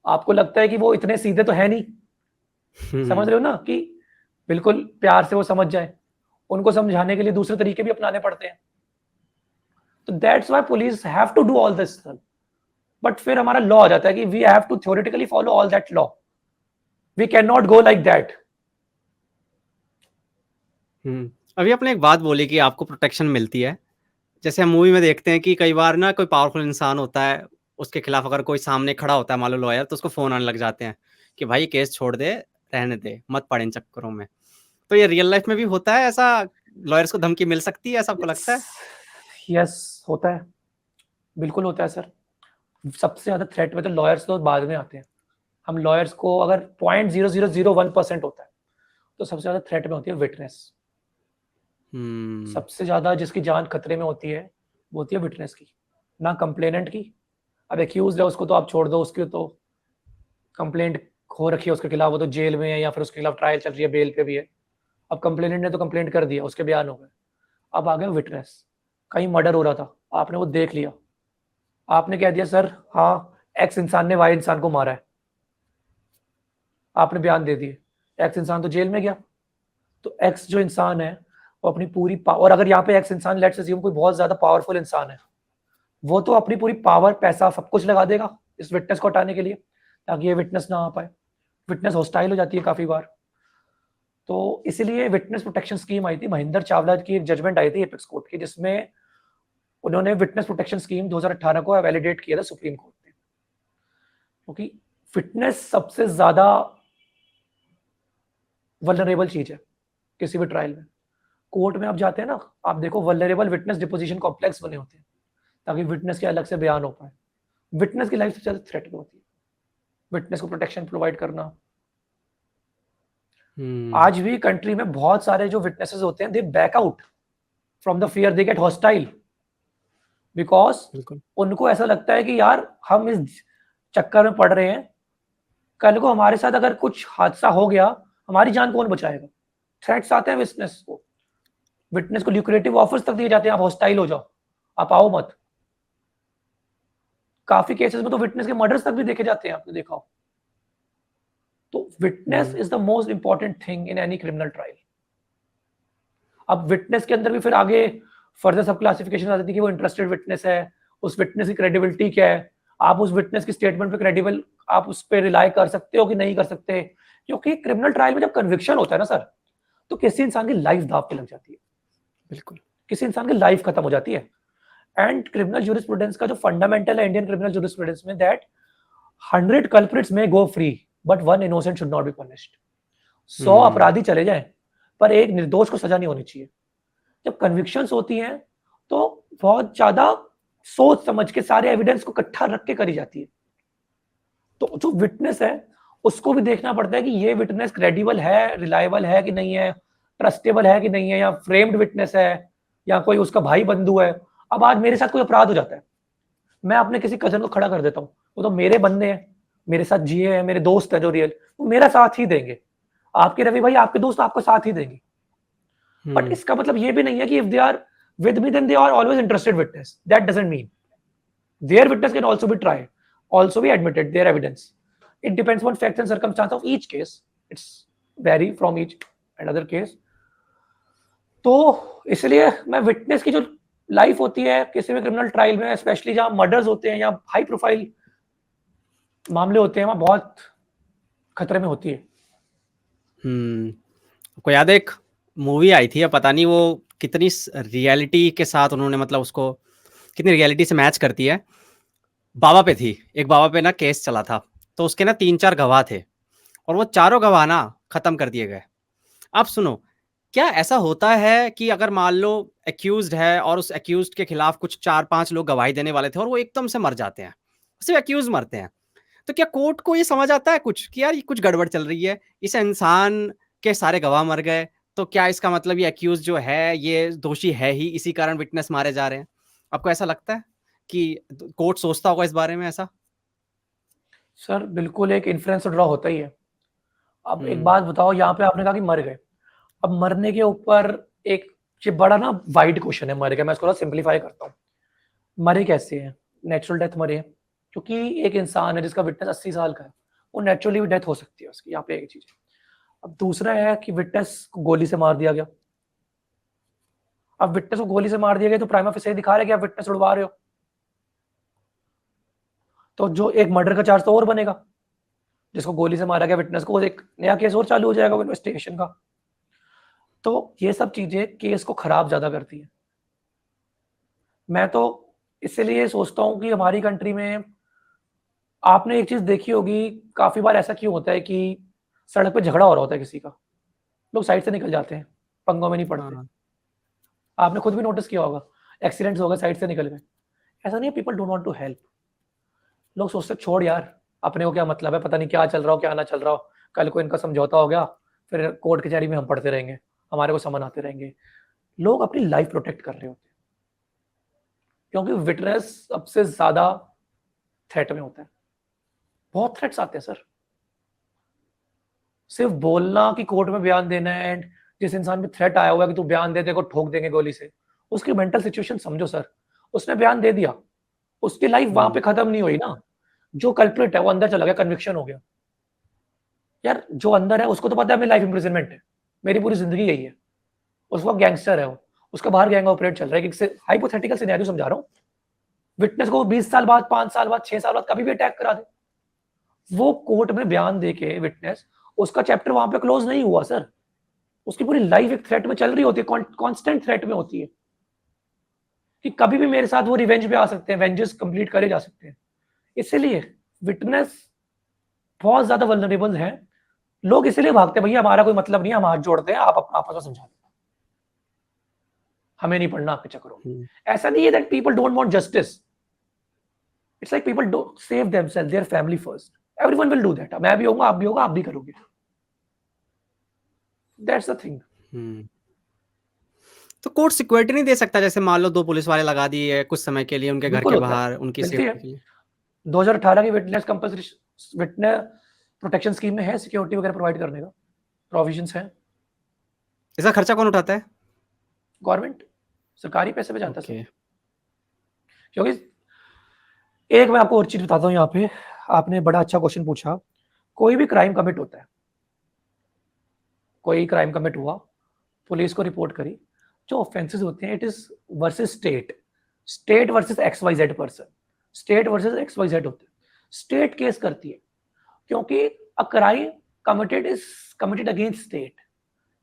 आपको लगता है कि वो इतने सीधे तो है नहीं, समझ रहे हो ना, कि बिल्कुल प्यार से वो समझ जाए। उनको समझाने के लिए दूसरे तरीके भी अपनाने पड़ते हैं। तो that's why police have to do all this. But फिर हमारा लॉ आ जाता है कि we have to theoretically follow all that law, we can not go like that. अभी आपने एक बात बोली कि आपको प्रोटेक्शन मिलती है। जैसे हम मूवी में देखते हैं कि कई बार ना कोई पावरफुल इंसान होता है, उसके खिलाफ अगर कोई सामने खड़ा होता है मान लो लॉयर, तो उसको फोन आने लग जाते हैं कि भाई केस छोड़ दे, रहने दे, मत पड़ इन चक्करों में। तो ये रियल लाइफ में भी होता है ऐसा? लॉयर्स को धमकी मिल सकती है, ऐसा आपको लगता है? यस, होता है, बिल्कुल होता है सर। सबसे ज्यादा थ्रेट में तो लॉयर्स तो बाद में आते हैं। हम लॉयर्स को अगर 0.0001% होता है, तो सबसे ज्यादा थ्रेट में होती है विटनेस। सबसे ज्यादा जिसकी जान खतरे में होती है वो होती है विटनेस की, ना कंप्लेनेंट की। अब एक्यूज है उसको तो आप छोड़ दो, उसकी तो कंप्लेंट हो रखी है उसके खिलाफ, वो तो जेल में है या फिर उसके खिलाफ ट्रायल चल रही है, बेल पे भी है। अब कंप्लेनेंट ने तो कंप्लेंट कर दिया, उसके बयान हो गए। अब आ गए विटनेस, कहीं मर्डर हो रहा था, आपने वो देख लिया, आपने कह दिया सर हाँ एक्स इंसान ने वाई इंसान को मारा है, आपने बयान दे दिए, एक्स इंसान तो जेल में गया। तो एक्स जो इंसान है वो अपनी पूरी पावर, अगर यहाँ पे एक्स इंसान लेट्स अज्यूम कोई बहुत ज्यादा पावरफुल इंसान है, वो तो अपनी पूरी पावर, पैसा, सब कुछ लगा देगा इस विटनेस को हटाने के लिए, ताकि ये विटनेस ना आ पाए। विटनेस हॉस्टाइल हो जाती है काफी बार। तो इसीलिए विटनेस प्रोटेक्शन स्कीम आई थी, महेंद्र चावला की एक जजमेंट आई थी एपेक्स कोर्ट की, जिसमें उन्होंने विटनेस प्रोटेक्शन स्कीम 2018 को वैलिडेट किया था सुप्रीम कोर्ट ने, क्योंकि फिटनेस सबसे ज्यादा वल्नरेबल चीज है किसी भी ट्रायल में। कोर्ट में आप जाते हैं ना, आप देखो वल्नरेबल विटनेस डिपोजिशन कॉम्प्लेक्स बने होते हैं, ताकि विटनेस के अलग से बयान हो पाए। विटनेस की लाइफ सबसे ज्यादा थ्रेट में होती है, विटनेस को प्रोटेक्शन प्रोवाइड करना। आज भी कंट्री में बहुत सारे जो विटनेसेस होते हैं, they back out from the fear, they get hostile, because उनको ऐसा लगता है कि यार हम इस चक्कर में पड़ रहे हैं, कल को हमारे साथ अगर कुछ हादसा हो गया, हमारी जान कौन बचाएगा। थ्रेट्स आते हैं विटनेस को ल्यूक्रेटिव ऑफर्स तक दिए जाते हैं, आप हॉस्टाइल हो जाओ, आप आओ मत। काफी केसेस में तो विटनेस के मर्डर्स तक भी देखे जाते हैं, आपने देखा हो। तो witness is the most important thing in any criminal trial. अब विटनेस के अंदर भी फिर आगे फर्दर सब क्लासिफिकेशन आ जाती है कि वो इंटरेस्टेड विटनेस है, उस विटनेस की क्रेडिबिलिटी क्या है, आप उस विटनेस की स्टेटमेंट पे क्रेडिबल, आप उस पर रिलाई कर सकते हो कि नहीं कर सकते। क्योंकि क्रिमिनल ट्रायल में जब कन्विक्शन होता है ना सर, तो किसी इंसान की लाइफ दाव पे लग जाती है, बिल्कुल। किसी इंसान की लाइफ खत्म हो जाती है। एंड क्रिमिनल ज्यूरिस्प्रूडेंस का जो फंडामेंटल है इंडियन क्रिमिनल ज्यूरिस्प्रूडेंस में, दैट 100 कल्प्रिट्स में गो free but one innocent should not be punished. 100 अपराधी चले जाएं पर एक निर्दोष को सजा नहीं होनी चाहिए। जब कन्विक्शंस होती हैं तो बहुत ज्यादा सोच समझ के सारे एविडेंस को इकट्ठा रख के करी जाती है। तो जो विटनेस है उसको भी देखना पड़ता है कि ये विटनेस क्रेडिबल है, रिलायबल है कि नहीं है, ट्रस्टेबल है कि नहीं है, या फ्रेम्ड विटनेस है, या कोई उसका भाई बंधु है। अब आज मेरे साथ कोई अपराध हो जाता है, मैं अपने किसी कजन को खड़ा कर देता हूँ, वो तो मेरे बंदे हैं, मेरे साथ जिए हैं, मेरे दोस्त हैं जो रियल, वो मेरा साथ ही देंगे। आपके रवि भाई, आपके दोस्त आपको साथ ही देंगे। बट इसका मतलब ये भी नहीं है कि if they are with me then they are always interested witness. That doesn't mean their witness can also be tried, also be admitted, their evidence. It depends on facts and circumstance of each case. It's vary from each another case. तो इसलिए मैं witness की जो life होती है किसी भी criminal trial में, स्पेशली जहां मर्डर्स होते हैं या हाई प्रोफाइल मामले होते हैं, वहां बहुत खतरे में होती है। आपको याद है एक मूवी आई थी, अब पता नहीं वो कितनी रियलिटी के साथ उन्होंने मतलब उसको कितनी रियलिटी से मैच करती है। बाबा पे थी, एक बाबा पे ना केस चला था, तो उसके ना 3-4 गवाह थे और वो चारों गवाह ना खत्म कर दिए गए। अब सुनो, क्या ऐसा होता है कि अगर मान लो एक्यूज्ड है और उस एक्यूज्ड के खिलाफ कुछ 4-5 लोग गवाही देने वाले थे और वो एकदम से मर जाते हैं, सिर्फ एक्यूज मरते हैं, तो क्या कोर्ट को ये समझ आता है कुछ कि यार ये कुछ गड़बड़ चल रही है, इस इंसान के सारे गवाह मर गए, तो क्या इसका मतलब ये एक्यूज जो है ये दोषी है ही, इसी कारण विटनेस मारे जा रहे हैं? आपको ऐसा लगता है कि कोर्ट सोचता होगा इस बारे में ऐसा? सर बिल्कुल एक इन्फ्लुएंस ड्रॉ होता ही है। अब एक हम्म, बात बताओ, यहाँ पे आपने कहा कि मर गए, अब मरने के ऊपर एक ये बड़ा ना वाइड क्वेश्चन है मर गए। मैं इसको थोड़ा सिंप्लीफाई करता हूँ। मरे कैसे हैं? नेचुरल डेथ मरे हैं, क्योंकि एक इंसान है जिसका विटनेस 80 साल का है, वो नेचुरली भी डेथ हो सकती है उसकी। यहाँ पे एक चीज है। अब दूसरा है कि विटनेस को गोली से मार दिया गया। अब विटनेस को गोली से मार दिया गया तो प्राइमा फेसी दिखा रहे कि आप विटनेस उड़वा रहे हो, तो जो एक मर्डर का चार्ज तो और बनेगा। जिसको गोली से मारा गया विटनेस को, एक नया केस और चालू हो जाएगा इन्वेस्टिगेशन का। तो ये सब चीजें केस को खराब ज्यादा करती है। मैं तो इसलिए सोचता हूँ कि हमारी कंट्री में आपने एक चीज देखी होगी, काफी बार ऐसा क्यों होता है कि सड़क पे झगड़ा हो रहा होता है किसी का, लोग साइड से निकल जाते हैं, पंगों में नहीं पड़ते। हाँ, आपने खुद भी नोटिस किया होगा, एक्सीडेंट्स हो गए, साइड से निकल गए। ऐसा नहीं है people don't want to help. लोग सोचते छोड़ यार, अपने को क्या मतलब है, पता नहीं क्या चल रहा हो क्या ना चल रहा हो, कल को इनका समझौता हो गया, फिर कोर्ट कचहरी में हम पढ़ते रहेंगे, हमारे को समन आते रहेंगे। लोग अपनी लाइफ प्रोटेक्ट कर रहे होते हैं, क्योंकि विटनेस सबसे ज्यादा थ्रेट में होता है। बहुत थ्रेट्स आते हैं सर। सिर्फ बोलना कि कोर्ट में बयान देना है, एंड जिस इंसान पे थ्रेट आया हुआ है कि तू बयान दे, को ठोक देंगे गोली से, उसकी मेंटल सिचुएशन समझो सर। उसने बयान दे दिया, उसकी लाइफ वहां पे खत्म नहीं हुई ना। जो कल्प्रिट है वो अंदर चला गया, कन्विक्शन हो गया। यार जो अंदर है उसको तो पता है मेरी लाइफ इंप्रिजनमेंट है, मेरी पूरी जिंदगी यही है। उसका गैंगस्टर है वो, उसका बाहर गैंग ऑपरेट चल रहा है। कि हाइपोथेटिकल सिनेरियो समझा रहा हूँ। विटनेस को 20 साल बाद, 5 साल बाद, 6 साल बाद कभी भी अटैक करा दे, वो कोर्ट में बयान दे के विटनेस, उसका चैप्टर वहां पे क्लोज नहीं हुआ सर। उसकी पूरी लाइफ एक थ्रेट में चल रही होती है, कांस्टेंट थ्रेट में होती है कि कभी भी मेरे साथ वो रिवेंज पे आ सकते हैं, वेंजेस कंप्लीट करे जा सकते हैं। इसलिए विटनेस बहुत ज्यादा वल्नरेबल है। लोग इसलिए भागते हैं, भैया हमारा कोई मतलब नहीं है, हम हाथ जोड़ते हैं, आप अपना आपस में समझा दें, हमें नहीं पढ़ना आपके चक्करों में। ऐसा नहीं है that people don't want justice. It's like people don't save themselves, their family first. Everyone will do that. मैं भी होऊंगा, आप भी होगा, आप भी करोगे। That's the thing. तो कोर्ट सिक्योरिटी नहीं दे सकता? जैसे मान लो 2 पुलिस वाले लगा दिए कुछ समय के लिए उनके घर बिल्कुल के होता है, बाहर, उनकी मिलती है। सेफ्टी के लिए। 2018 की witness compulsory witness protection scheme में है सिक्योरिटी वगैरह प्रोवाइड करने का प्रोविजंस है। इसका खर्चा कौन उठाता है? गवर्नमेंट सरकारी पैसे पे जाता है ओके। सर। क्योंकि एक मैं आपको और चीज बताता हूँ यहाँ पे, आपने बड़ा अच्छा क्वेश्चन पूछा। कोई भी क्राइम कमिट होता है, कोई क्राइम कमिट हुआ, पुलिस को रिपोर्ट करी, जो ऑफेंसेस होते हैं it is versus state, state versus X Y Z person, state versus X Y Z होते हैं। स्टेट केस करती है, क्योंकि a crime committed is committed against state.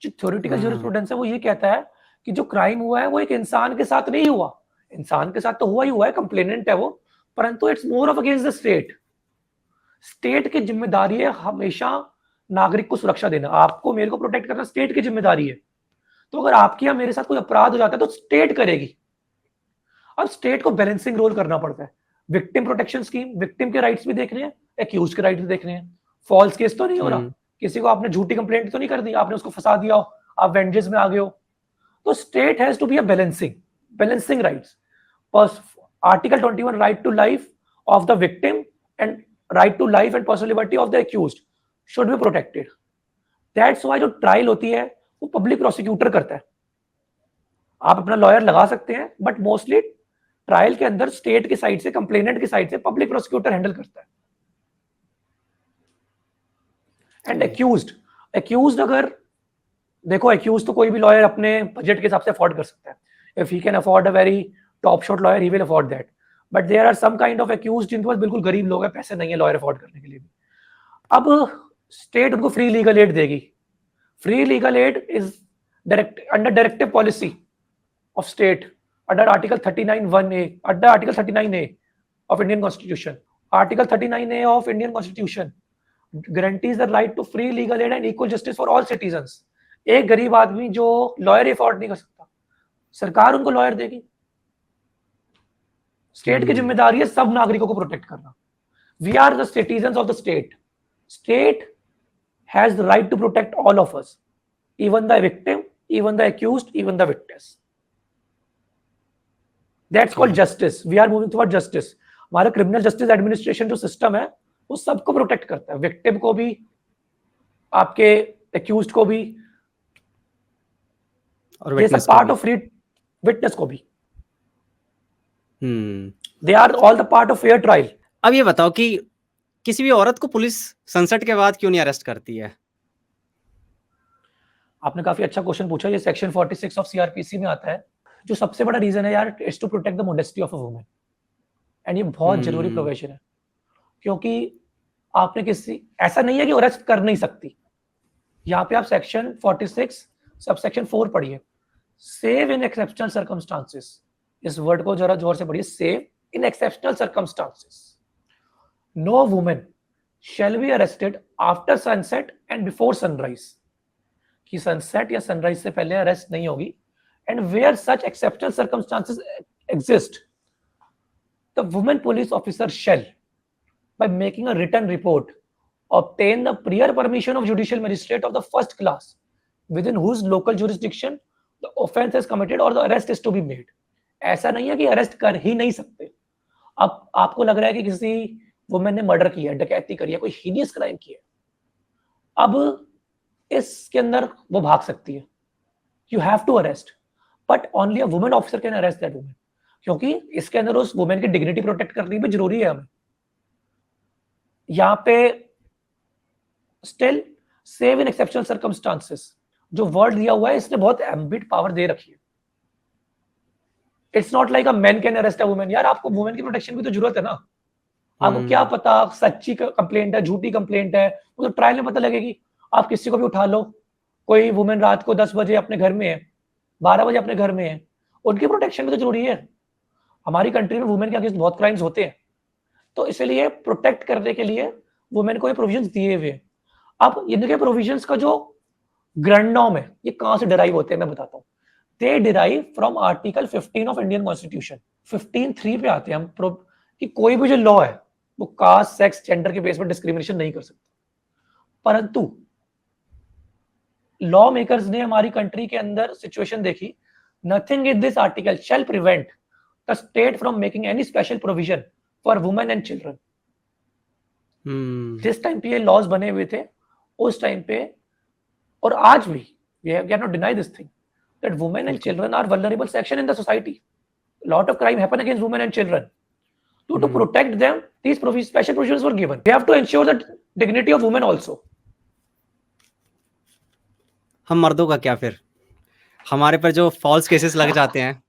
जो थ्योरेटिकल हाँ। ज्यूरिस्प्रूडेंस है वो ये कहता है कि जो क्राइम हुआ है वो एक इंसान के साथ नहीं हुआ, इंसान के साथ तो हुआ ही हुआ है, कंप्लेनेंट है वो, परंतु it's more of against the state. State की जिम्मेदारी है हमेशा नागरिक को सुरक्षा देना, आपको मेरे को प्रोटेक्ट करना स्टेट की जिम्मेदारी है। तो अगर आपके यहाँ मेरे साथ कोई अपराध हो जाता है तो स्टेट करेगी। अब स्टेट को बैलेंसिंग रोल करना पड़ता है। विक्टिम प्रोटेक्शन स्कीम, विक्टिम के राइट्स भी देखने हैं, एक्यूज के राइट्स भी देखने हैं। फॉल्स केस तो नहीं हो रहा, किसी को आपने झूठी कंप्लेंट तो नहीं कर दी, आपने उसको फंसा दिया हो, आप वेंजेस में आ गए हो। तो state has to be a balancing rights. Article 21 right to life of the victim and right to life and personal liberty of the accused should be protected. That's why जो ट्रायल होती है वो public prosecutor करता है। आप अपना lawyer लगा सकते हैं, बट मोस्टली ट्रायल के अंदर स्टेट की साइड से, कंप्लेनेंट की साइड से पब्लिक प्रोसिक्यूटर हैंडल करता है। एंड एक्यूज्ड अगर देखो, एक्यूज तो कोई भी लॉयर अपने बजट के हिसाब से अफोर्ड कर सकता है। If he can afford a very top shot lawyer, he will afford that. But there are some kind of accused जिनके पास बिल्कुल गरीब लोग हैं, पैसे नहीं है लॉयर अफोर्ड करने के लिए भी। अब स्टेट उनको फ्री लीगल एड देगी। Free legal aid is under directive policy of state under Article 39(1)(a), under Article 39(a) of Indian Constitution. Article 39(a) of Indian Constitution guarantees the right to free legal aid and equal justice for all citizens. एक गरीब आदमी जो lawyer afford नहीं कर सकता, सरकार उनको lawyer देगी। स्टेट की जिम्मेदारी है सब नागरिकों को प्रोटेक्ट करना। We are the citizens of the state. State has the right to protect all of us, even the victim, even the accused, even the witness. That's called justice. We are moving toward justice. हमारा criminal justice administration जो system है वो सबको protect करता है, victim को भी, आपके एक्यूज्ड को भी, और पार्ट ऑफ फ्री विटनेस को भी। They are all the part of fair trial. अब ये बताओ कि किसी भी औरत को पुलिस सनसेट के बाद क्यों नहीं अरेस्ट करती है? आपने काफी अच्छा क्वेश्चन पूछा। ये सेक्शन 46 ऑफ सीआरपीसी में आता है। जो सबसे बड़ा रीजन है यार, is to protect the modesty of a woman. And ये बहुत जरूरी प्रोविजन है, क्योंकि आपने किसी, ऐसा नहीं है कि अरेस्ट कर नहीं सकती। यहाँ पे आप सेक्शन 46 सब सेक्शन 4 पढ़िए, सेव इन एक्सेप्शनल सर्कमस्टांसेस। इस वर्ड को जरा जोर से पढ़िए, save in exceptional circumstances no women shall be arrested after sunset and before sunrise. कि सनसेट या सनराइज से पहले अरेस्ट नहीं होगी। And where such exceptional circumstances exist, the women police officer shall, by making a written report, obtain the prior permission of judicial magistrate of the first class within whose local jurisdiction the offense is committed or the arrest is to be made. ऐसा नहीं है कि arrest कर ही नहीं सकते। अब आपको लग रहा है कि किसी वुमेन ने मर्डर किया, डकैती करी है, कोई हीनियस क्राइम किया, अब इसके अंदर वो भाग सकती है। You have to arrest, but only a women officer can arrest that women, क्योंकि इसके अंदर उस वुमेन की डिग्निटी प्रोटेक्ट करनी भी जरूरी है हमें। यहाँ पे still save in exceptional circumstances जो वर्ड दिया हुआ है, इसने बहुत एम्बिट पावर दे रखी है। It's not like a man can arrest a women. यार आपको वुमेन की प्रोटेक्शन की तो जरूरत है ना। आपको क्या पता सच्ची कंप्लेंट है, झूठी कंप्लेंट है, वो तो ट्रायल में पता लगेगी। आप किसी को भी उठा लो, कोई वुमेन रात को 10 बजे अपने घर में है, 12 बजे अपने घर में है, उनकी प्रोटेक्शन भी तो जरूरी है। हमारी कंट्री में वुमेन के अगेंस्ट बहुत क्राइम्स होते हैं, तो इसलिए प्रोटेक्ट करने के लिए वुमेन को ये प्रोविजंस दिए हुए हैं। अब इनके प्रोविजंस का जो ग्रैंड नॉर्म है, ये कहां से डिराइव होते हैं मैं बताता हूँ। They derive from article 15 of Indian constitution. 15(3) पे आते हैं हम कि कोई भी जो लॉ है वो कास्ट, सेक्स, जेंडर के बेस पर डिस्क्रिमिनेशन नहीं कर सकता। परंतु लॉ मेकर्स ने हमारी कंट्री के अंदर सिचुएशन देखी, nothing in this article shall prevent the state from making any special provision for women and children. जिस टाइम पे ये लॉज बने हुए थे उस टाइम पे, और आज भी we can not deny this thing that women and children are vulnerable section in the society. Lot of crime happen against women and children. To protect them, these special provisions were given. We have to ensure the dignity of women also. हम मर्दों का क्या फिर? हमारे पर जो false cases लग जाते हैं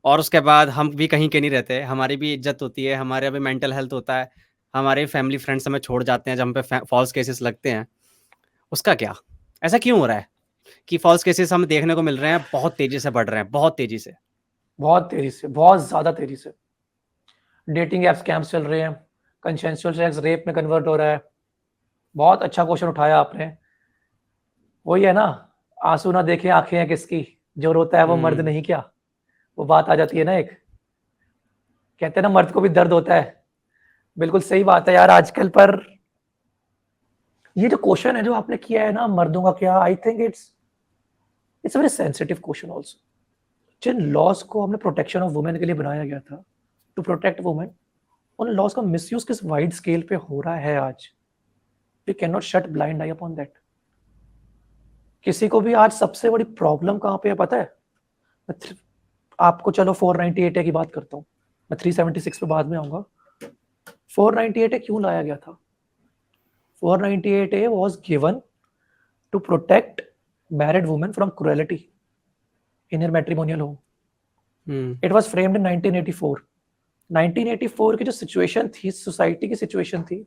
और उसके बाद हम भी कहीं के नहीं रहते, हमारी भी इज्जत होती है, हमारे भी मेंटल हेल्थ होता है, हमारे फैमिली फ्रेंड्स हमें छोड़ जाते हैं जब हम पे फॉल्स केसेस लगते हैं, उसका क्या? ऐसा क्यों हो रहा है? कि फॉल्स केसेस हमें देखने को मिल रहे हैं, बहुत तेजी से बढ़ रहे हैं, बहुत तेजी से, बहुत ज्यादा तेजी से डेटिंग ऐप स्कैम्स चल रहे हैं, कंसेंसुअल सेक्स रेप में कन्वर्ट हो रहा है। बहुत अच्छा क्वेश्चन उठाया आपने। वही है ना, आंसू ना देखे आंखें हैं किसकी, जो रोता है वो मर्द नहीं क्या, वो बात आ जाती है ना। एक कहते हैं ना मर्द को भी दर्द होता है। बिल्कुल सही बात है यार आजकल। पर ये जो क्वेश्चन है जो आपने किया है ना मर्दों का क्या, I think it's very sensitive question also. जिन लॉज को हमने प्रोटेक्शन ऑफ वुमेन के लिए बनाया गया था, टू प्रोटेक्ट वुमेन, उन लॉज का मिसयूज किस वाइड स्केल पे हो रहा है आज। We can not shut blind eye upon that. किसी को भी आज सबसे बड़ी प्रॉब्लम कहां पे है पता है? आपको चलो 498 ए की बात करता हूं, मैं 376 पे बाद में आऊंगा। 498 ए क्यों लाया गया था? 498 A was given to protect married women from cruelty in her matrimonial home. It was framed in 1984। 1984 की जो सिचुएशन थी, सोसाइटी की सिचुएशन थी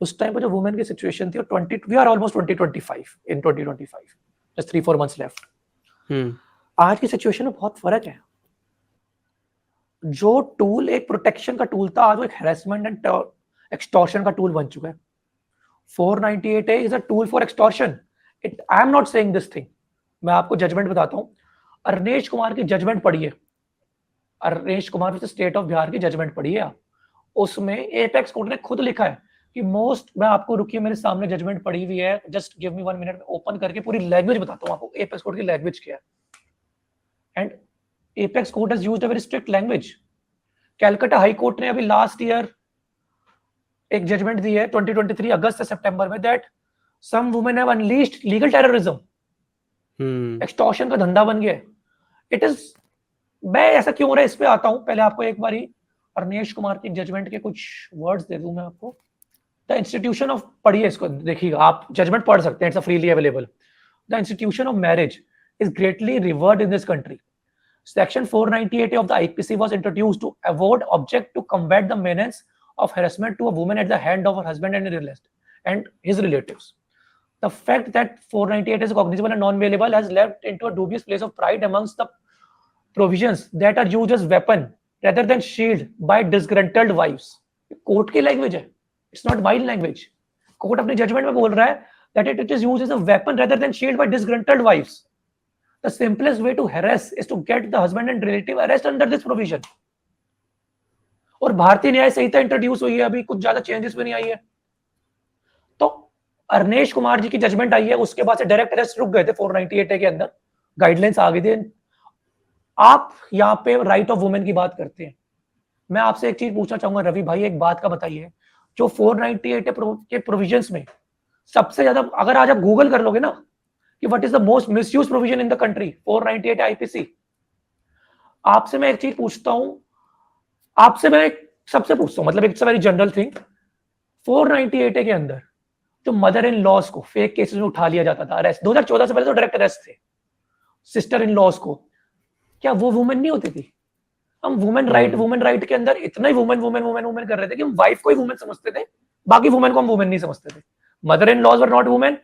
उस टाइम पर, जो वुमेन की सिचुएशन थी, और we are almost 2025 in 2025, just 3-4 months left. आज की सिचुएशन में बहुत फर्क है। जो टूल एक प्रोटेक्शन का टूल था, आज वो एक हैरेसमेंट एंड एक्सटॉर्शन का टूल बन चुका है। 498A is a tool for extortion. I am not saying this thing. मैं आपको जजमेंट बताता हूं। अरनेश कुमार की जजमेंट पढ़िए, अरनेश कुमार स्टेट ऑफ बिहार की जजमेंट पढ़िए आप। उसमें एपेक्स कोर्ट ने खुद लिखा है कि मोस्ट, मैं आपको रुकिए, मेरे सामने जजमेंट पड़ी हुई है, just give me 1 minute, open करके पूरी लैंग्वेज बताता हूं आपको एपेक्स कोर्ट की लैंग्वेज क्या है। And apex court has used a very strict language. Calcutta high court ने अभी लास्ट ईयर एक जजमेंट दी है 2023 अगस्त से सितंबर में, that some women have unleashed legal terrorism. Extortion का धंधा बन गया। इट इज, मैं ऐसा क्यों हो रहा है इस पे आता हूं। पहले आपको एक बारी अरनेश कुमार की जजमेंट के कुछ वर्ड्स दे दूं मैं आपको। द इंस्टीट्यूशन ऑफ, पढ़िए इसको, देखिएगा आप, जजमेंट पढ़ सकते हैं, it's freely available. The institution of marriage is greatly revered in this country. Section 498 of the IPC was introduced to avoid object to combat the menace of harassment to a woman at the hand of her husband and his relatives. The fact that 498 is cognizable and non-bailable has left into a dubious place of pride amongst the provisions that are used as weapon rather than shield by disgruntled wives. Court की language है, it's not my language. Court अपने judgement में बोल रहा है that it is used as a weapon rather than shield by disgruntled wives. The simplest way to harass is to get the husband and relative arrest under this provision. और भारतीय न्याय संहिता introduce हुई है, अभी कुछ ज्यादा चेंजेस भी नहीं आई है। तो अरनेश कुमार जी की जजमेंट आई है, उसके बाद से डायरेक्ट अरेस्ट रुक गए थे 498 के अंदर, गाइडलाइंस आ गई थी। आप यहाँ पे राइट ऑफ वुमेन की बात करते हैं। मैं आपसे एक चीज पूछना चाहूंगा रवि भाई, एक बात का बताइए, जो 498 के प्रोविजंस में सबसे ज्यादा, अगर आज आप गूगल कर लोगे ना कि what is the most misuse provision in the country, 498 IPC. आपसे मैं एक चीज पूछता हूं, आपसे मैं सबसे पूछता हूं, मतलब it's a very general thing. 498 के अंदर जो मदर इन लॉज को फेक केसेस में उठा लिया जाता था, अरेस्ट 2014 से पहले तो डायरेक्ट अरेस्ट थे, सिस्टर इन लॉज को, क्या वो वुमेन नहीं होती थी? हम वुमेन राइट के अंदर इतना ही वुमेन कर रहे थे कि हम वाइफ को ही वुमेन समझते थे, बाकी वुमेन को हम वुमेन नहीं समझते थे। Mother in laws were not women,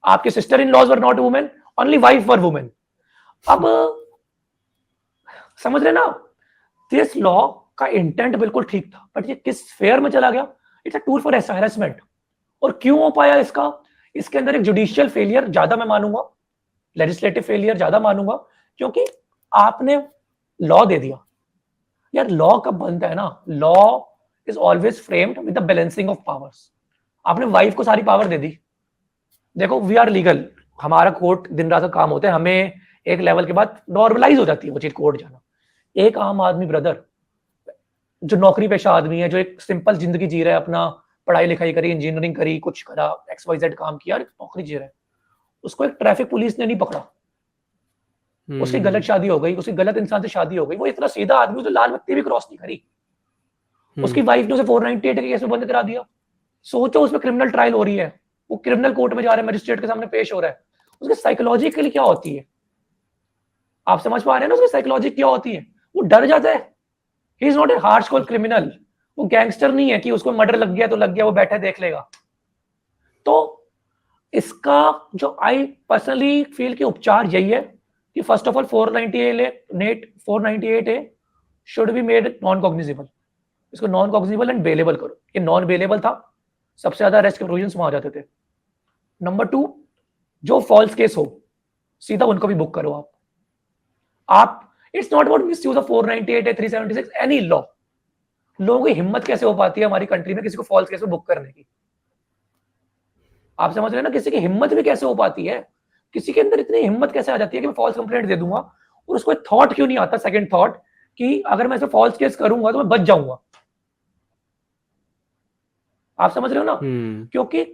आपके sister in laws were not women, only wife were women. अब समझ रहे ना, दिस लॉ का इंटेंट बिल्कुल ठीक था, बट ये किस फेयर में चला गया? It's a tool for harassment. और क्यों हो पाया इसका? इसके अंदर एक जुडिशियल फेलियर ज्यादा मैं मानूंगा, लेजिस्लेटिव फेलियर ज्यादा मानूंगा, क्योंकि आपने लॉ दे दिया। यार लॉ कब बनता है ना, law is always framed with the balancing of powers. आपने वाइफ को सारी पावर दे दी। देखो वी आर लीगल, हमारा कोर्ट दिन रात का काम होता है, हमें एक लेवल के बाद नॉर्मलाइज हो जाती है वो चीज, कोर्ट जाना। एक आम आदमी ब्रदर, जो नौकरी पेशा आदमी है, जो एक सिंपल जिंदगी जी रहा है, अपना पढ़ाई लिखाई करी, इंजीनियरिंग करी, कुछ करा, XYZ काम किया, नौकरी जी रहा है, उसको एक ट्रैफिक पुलिस ने नहीं पकड़ा, उसकी गलत शादी हो गई, उसकी गलत इंसान से शादी हो गई, वो इतना सीधा आदमी, तो लाल बत्ती भी क्रॉस नहीं करी, उसकी वाइफ ने उसे 498 के केस में बंद करा दिया। सोचो उसमें क्रिमिनल ट्रायल हो रही है, वो क्रिमिनल कोर्ट में जा रहा है, मजिस्ट्रेट के सामने पेश हो रहा है, उसकी साइकोलॉजी के लिए क्या होती है? आप समझ पा रहे हैं ना उसकी साइकोलॉजी क्या होती है? वो डर जाता है। He is not a hardcore criminal, वो गैंगस्टर नहीं है कि उसको मर्डर लग गया तो लग गया, वो बैठा देख लेगा। तो इसका जो आई पर्सनली फील कि उपचार यही है कि first of all 498A should be made non cognizable. इसको नॉन कॉग्निजेबल एंड बेलेबल करो। ये नॉन बेलेबल था, सबसे ज्यादा अरेस्ट के प्रोविजंस वहां आ जाते थे। नंबर 2, जो फॉल्स केस हो सीधा उनको भी बुक करो आप it's not about miss use of 498 या 376 एनी लॉ। लोगों की हिम्मत कैसे हो पाती है हमारी कंट्री में किसी को फॉल्स केस में बुक करने की? आप समझ रहे हैं ना, किसी की हिम्मत भी कैसे हो पाती है, किसी के अंदर इतनी हिम्मत कैसे आ जाती है कि मैं फॉल्स कंप्लेंट दे दूंगा, और उसको एक थॉट क्यों नहीं आता, सेकंड थॉट, कि अगर मैं इसे फॉल्स केस करूंगा तो मैं बच जाऊंगा। आप समझ रहे हो ना? क्योंकि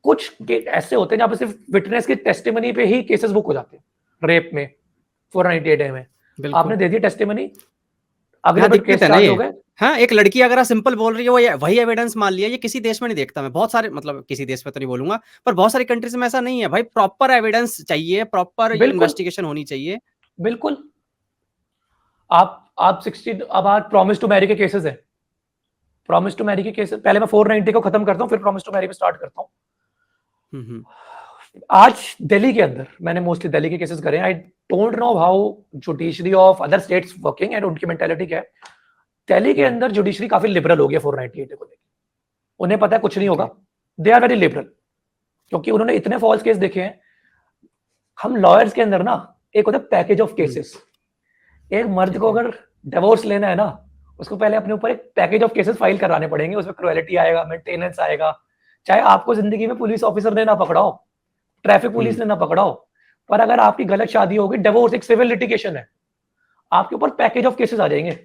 कुछ ऐसे होते हैं जहां पे सिर्फ विटनेस की टेस्टिमनी पे ही केसेस बुक हो जाते हैं। रेप में 498 में आपने दे दी टेस्टिमनी, अगले दिन केस चार्ज हो गए। हाँ, एक लड़की अगर सिंपल बोल रही है, वो वही एविडेंस मान लिया, ये किसी देश में नहीं देखता मैं। बहुत सारे, मतलब किसी देश में तो नहीं बोलूंगा, पर बहुत सारी कंट्रीज में ऐसा नहीं है भाई। प्रॉपर एविडेंस चाहिए, प्रॉपर इन्वेस्टिगेशन होनी चाहिए। बिल्कुल। आप 60, अब आज प्रॉमिस टू मैरी के केसेस है। प्रॉमिस टू मैरी के केसेस, पहले मैं 490 को खत्म करता हूँ, फिर प्रॉमिस टू मैरी पे स्टार्ट करता हूँ। आज दिल्ली के अंदर मैंने मोस्टली दिल्ली के केसेस करे। I don't know how judiciary of other states working and उनकी मेंटालिटी क्या है। दिल्ली के अंदर जुडिशरी काफी लिबरल हो गया 498 को लेकर। उन्हें पता है कुछ नहीं होगा, दे आर वेरी लिबरल, क्योंकि उन्होंने इतने फॉल्स केस देखे हैं। हम लॉयर्स के अंदर ना, एक होता है पैकेज ऑफ केसेस। एक मर्द को अगर डिवोर्स लेना है ना, उसको पहले अपने ऊपर एक पैकेज ऑफ केसेस फाइल कराने पड़ेंगे। उसमें क्रुएलिटी आएगा, मेंटेनेंस आएगा, चाहे आपको जिंदगी में पुलिस ऑफिसर ने ना पकड़ाओ, ट्रैफिक पुलिस ने ना पकड़ाओ, पर अगर आपकी गलत शादी होगी, डिवोर्स एक सिविल लिटिगेशन है, आपके ऊपर पैकेज ऑफ केसेस आ जाएंगे,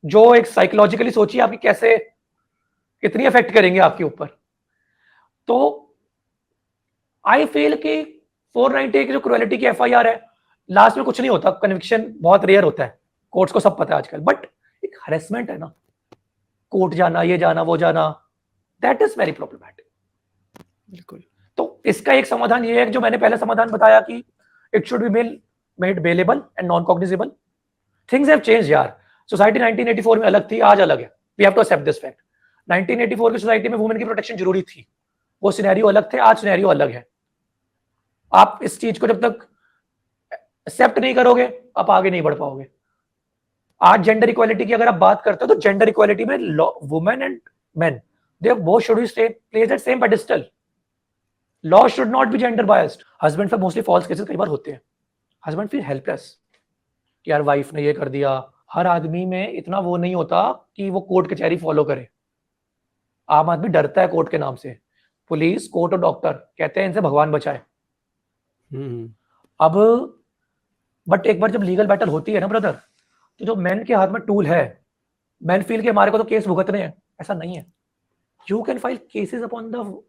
जो एक साइकोलॉजिकली सोचिए आपकी कैसे, कितनी इफेक्ट करेंगे आपके ऊपर। तो आई फील कि 498 की जो क्रुएलिटी की एफआईआर है, लास्ट में कुछ नहीं होता, कन्विक्शन बहुत रेयर होता है, कोर्ट्स को सब पता है आजकल, बट एक हरेसमेंट है ना, कोर्ट जाना, ये जाना, वो जाना, दैट इज वेरी प्रॉब्लमैटिक। बिल्कुल। तो इसका एक समाधान ये है, जो मैंने पहले समाधान बताया कि it should be made bailable and non cognizable. Things have change यार। सोसाइटी 1984 में अलग थी, आज अलग है। We have to accept this fact. 1984 की सोसाइटी में वुमेन की प्रोटेक्शन जरूरी थी, वो सिनेरियो अलग थे, आज सिनेरियो अलग है। आप इस चीज को जब तक एक्सेप्ट नहीं करोगे, आप आगे नहीं बढ़ पाओगे। आज जेंडर इक्वालिटी की अगर आप बात करते हो, तो जेंडर इक्वालिटी में women and main, they both should be placed at same pedestal. Law should not be gender biased. Husband पे मोस्टली फॉल्स केसेस कई बार होते हैं। हस्बैंड फील हेल्पलेस, यार वाइफ ने ये कर दिया। हर आदमी में इतना वो नहीं होता कि वो कोर्ट कचहरी फॉलो करे। आम आदमी डरता है कोर्ट के नाम से। पुलिस, कोर्ट और डॉक्टर कहते हैं इनसे भगवान बचाए। अब बट एक बार जब लीगल बैटल होती है ना ब्रदर, तो जो मैन के हाथ में टूल है, मैन फील के हमारे को तो केस भुगतने हैं, ऐसा नहीं है। You can file cases upon the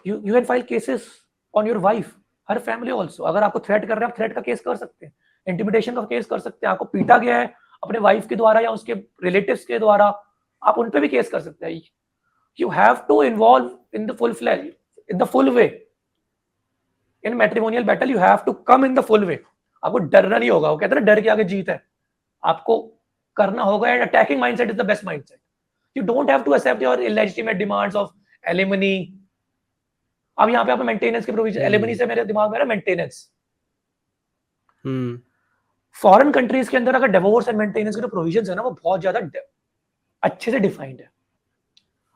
you can file cases on your wife, her family also. अगर आपको थ्रेट कर रहे हैं, आप थ्रेट का केस कर सकते हैं, इंटिमिडेशन का केस कर सकते हैं। आपको पीटा गया है अपने वाइफ के द्वारा या उसके रिलेटिव्स के द्वारा, आप उन पे भी केस कर सकते हैं। You have to involve in the full fledge, in the full way. In matrimonial battle you have to come in the full way. आपको डरना नहीं होगा। वो कहते हैं डर के आगे जीत है। आपको करना होगा, and attacking mindset is the best mindset. You don't have to accept your illegitimate demands of alimony. अब यहाँ पे आप मेंटेनेंस के प्रोविजन, एलिमनी से मेरे दिमाग में ना मेंटेनेंस। फॉरेन कंट्रीज के अंदर अगर डिवोर्स एंड मेंटेनेंस के जो प्रोविजंस है ना, वो बहुत ज्यादा अच्छे से डिफाइंड है।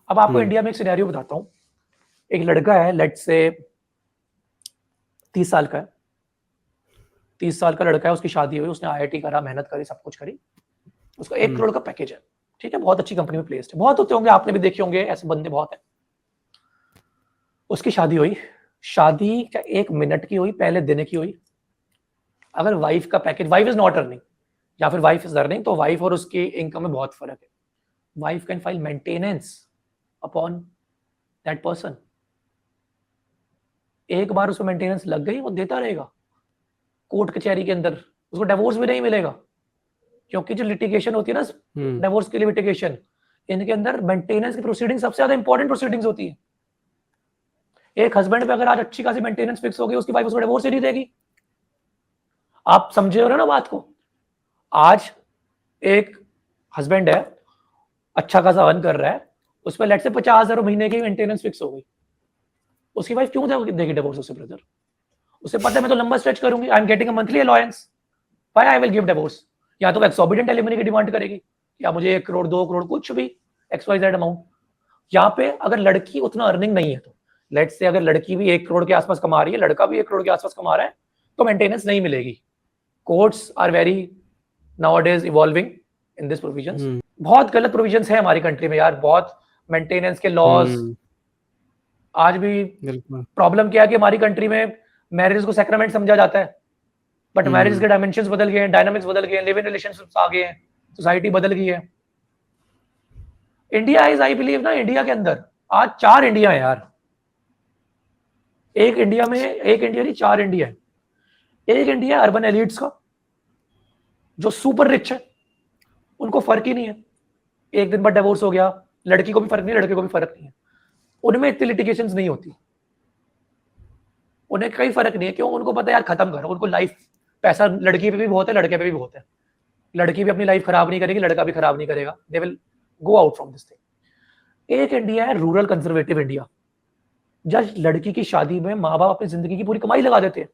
अब आपको इंडिया में एक सिनेरियो बताता हूँ। एक लड़का है, लेट्स से 30 साल का है, 30 साल का लड़का है, उसकी शादी हुई, उसने आईआईटी करा, मेहनत करी, सब कुछ करी, उसका 1 करोड़ का पैकेज है, ठीक है, बहुत अच्छी कंपनी में प्लेस्ड है। बहुत होते होंगे, आपने भी देखे होंगे, ऐसे बंदे बहुत हैं। उसकी शादी हुई, शादी क्या 1 मिनट की हुई, पहले दिन की हुई। अगर वाइफ का package, wife is not earning या फिर वाइफ इज अर्निंग, तो वाइफ और उसकी इनकम में बहुत फर्क है। Wife can file maintenance upon that person. एक बार उसमें मेंटेनेंस लग गई, वो देता रहेगा कोर्ट कचहरी के अंदर, उसको डिवोर्स भी नहीं मिलेगा। क्योंकि जो लिटिगेशन होती है ना, डिवोर्स की लिटिगेशन, इनके अंदर मेंटेनेंस की प्रोसीडिंग सबसे ज्यादा इंपॉर्टेंट प्रोसीडिंग्स होती है। एक हस्बैंड पे अगर आज अच्छी खासी मेंटेनेंस फिक्स हो गई, उसकी वाइफ उसको डिवोर्स ही नहीं देगी। आप समझे हो रहे ना बात को? आज एक हस्बैंड है, अच्छा खासा अर्न कर रहा है, उस पर लेट से 50,000 महीने की मेंटेनेंस फिक्स हो गई, उसकी वाइफ क्यों देगी डिवोर्स उसे ब्रदर? उसे पता है मैं तो लंबा स्ट्रेच करूंगी, I am getting a monthly allowance, why I will give divorce? या तो एक्सॉर्बिटेंट एलिमनी की डिमांड करेगी, या मुझे 1 करोड़ 2 करोड़ कुछ भी XYZ अमाउंट। यहाँ पे अगर लड़की उतना अर्निंग नहीं है तो लेट्स से अगर लड़की भी 1 करोड़ के आसपास कमा रही है, लड़का भी 1 करोड़ के आसपास कमा रहा है, तो मेंटेनेंस नहीं मिलेगी। Courts are very nowadays evolving in this provisions. बहुत गलत प्रोविजंस है हमारी कंट्री में यार, बहुत मेंटेनेंस के लॉज। आज भी प्रॉब्लम क्या है कि हमारी कंट्री में मैरिज को सैक्रामेंट समझा जाता है, बट मैरिज के डायमेंशंस बदल गए हैं, डायनामिक्स बदल गए हैं, लिव इन रिलेशनशिप्स आ गए हैं, सोसाइटी बदल गई है। इंडिया इज, आई बिलीव ना, इंडिया के अंदर आज 4 इंडिया है यार। एक इंडिया में, एक इंडिया नहीं 4 इंडिया है। एक इंडिया अर्बन एलिट्स का जो सुपर रिच है, उनको फर्क ही नहीं है, एक दिन बाद डिवोर्स हो गया, लड़की को भी फर्क नहीं, लड़के को भी फर्क नहीं है, उनमें इतनी लिटिगेशंस नहीं होती, उन्हें कोई फर्क नहीं है। क्यों? उनको पता है यार खत्म करो, उनको लाइफ, पैसा लड़की पे भी बहुत है, लड़के पे भी बहुत है, लड़की भी अपनी लाइफ खराब नहीं करेगी, लड़का भी खराब नहीं करेगा, they will go out from this thing. एक इंडिया है रूरल कंजर्वेटिव इंडिया, जब लड़की की शादी में माँ बाप अपनी जिंदगी की पूरी कमाई लगा देते हैं,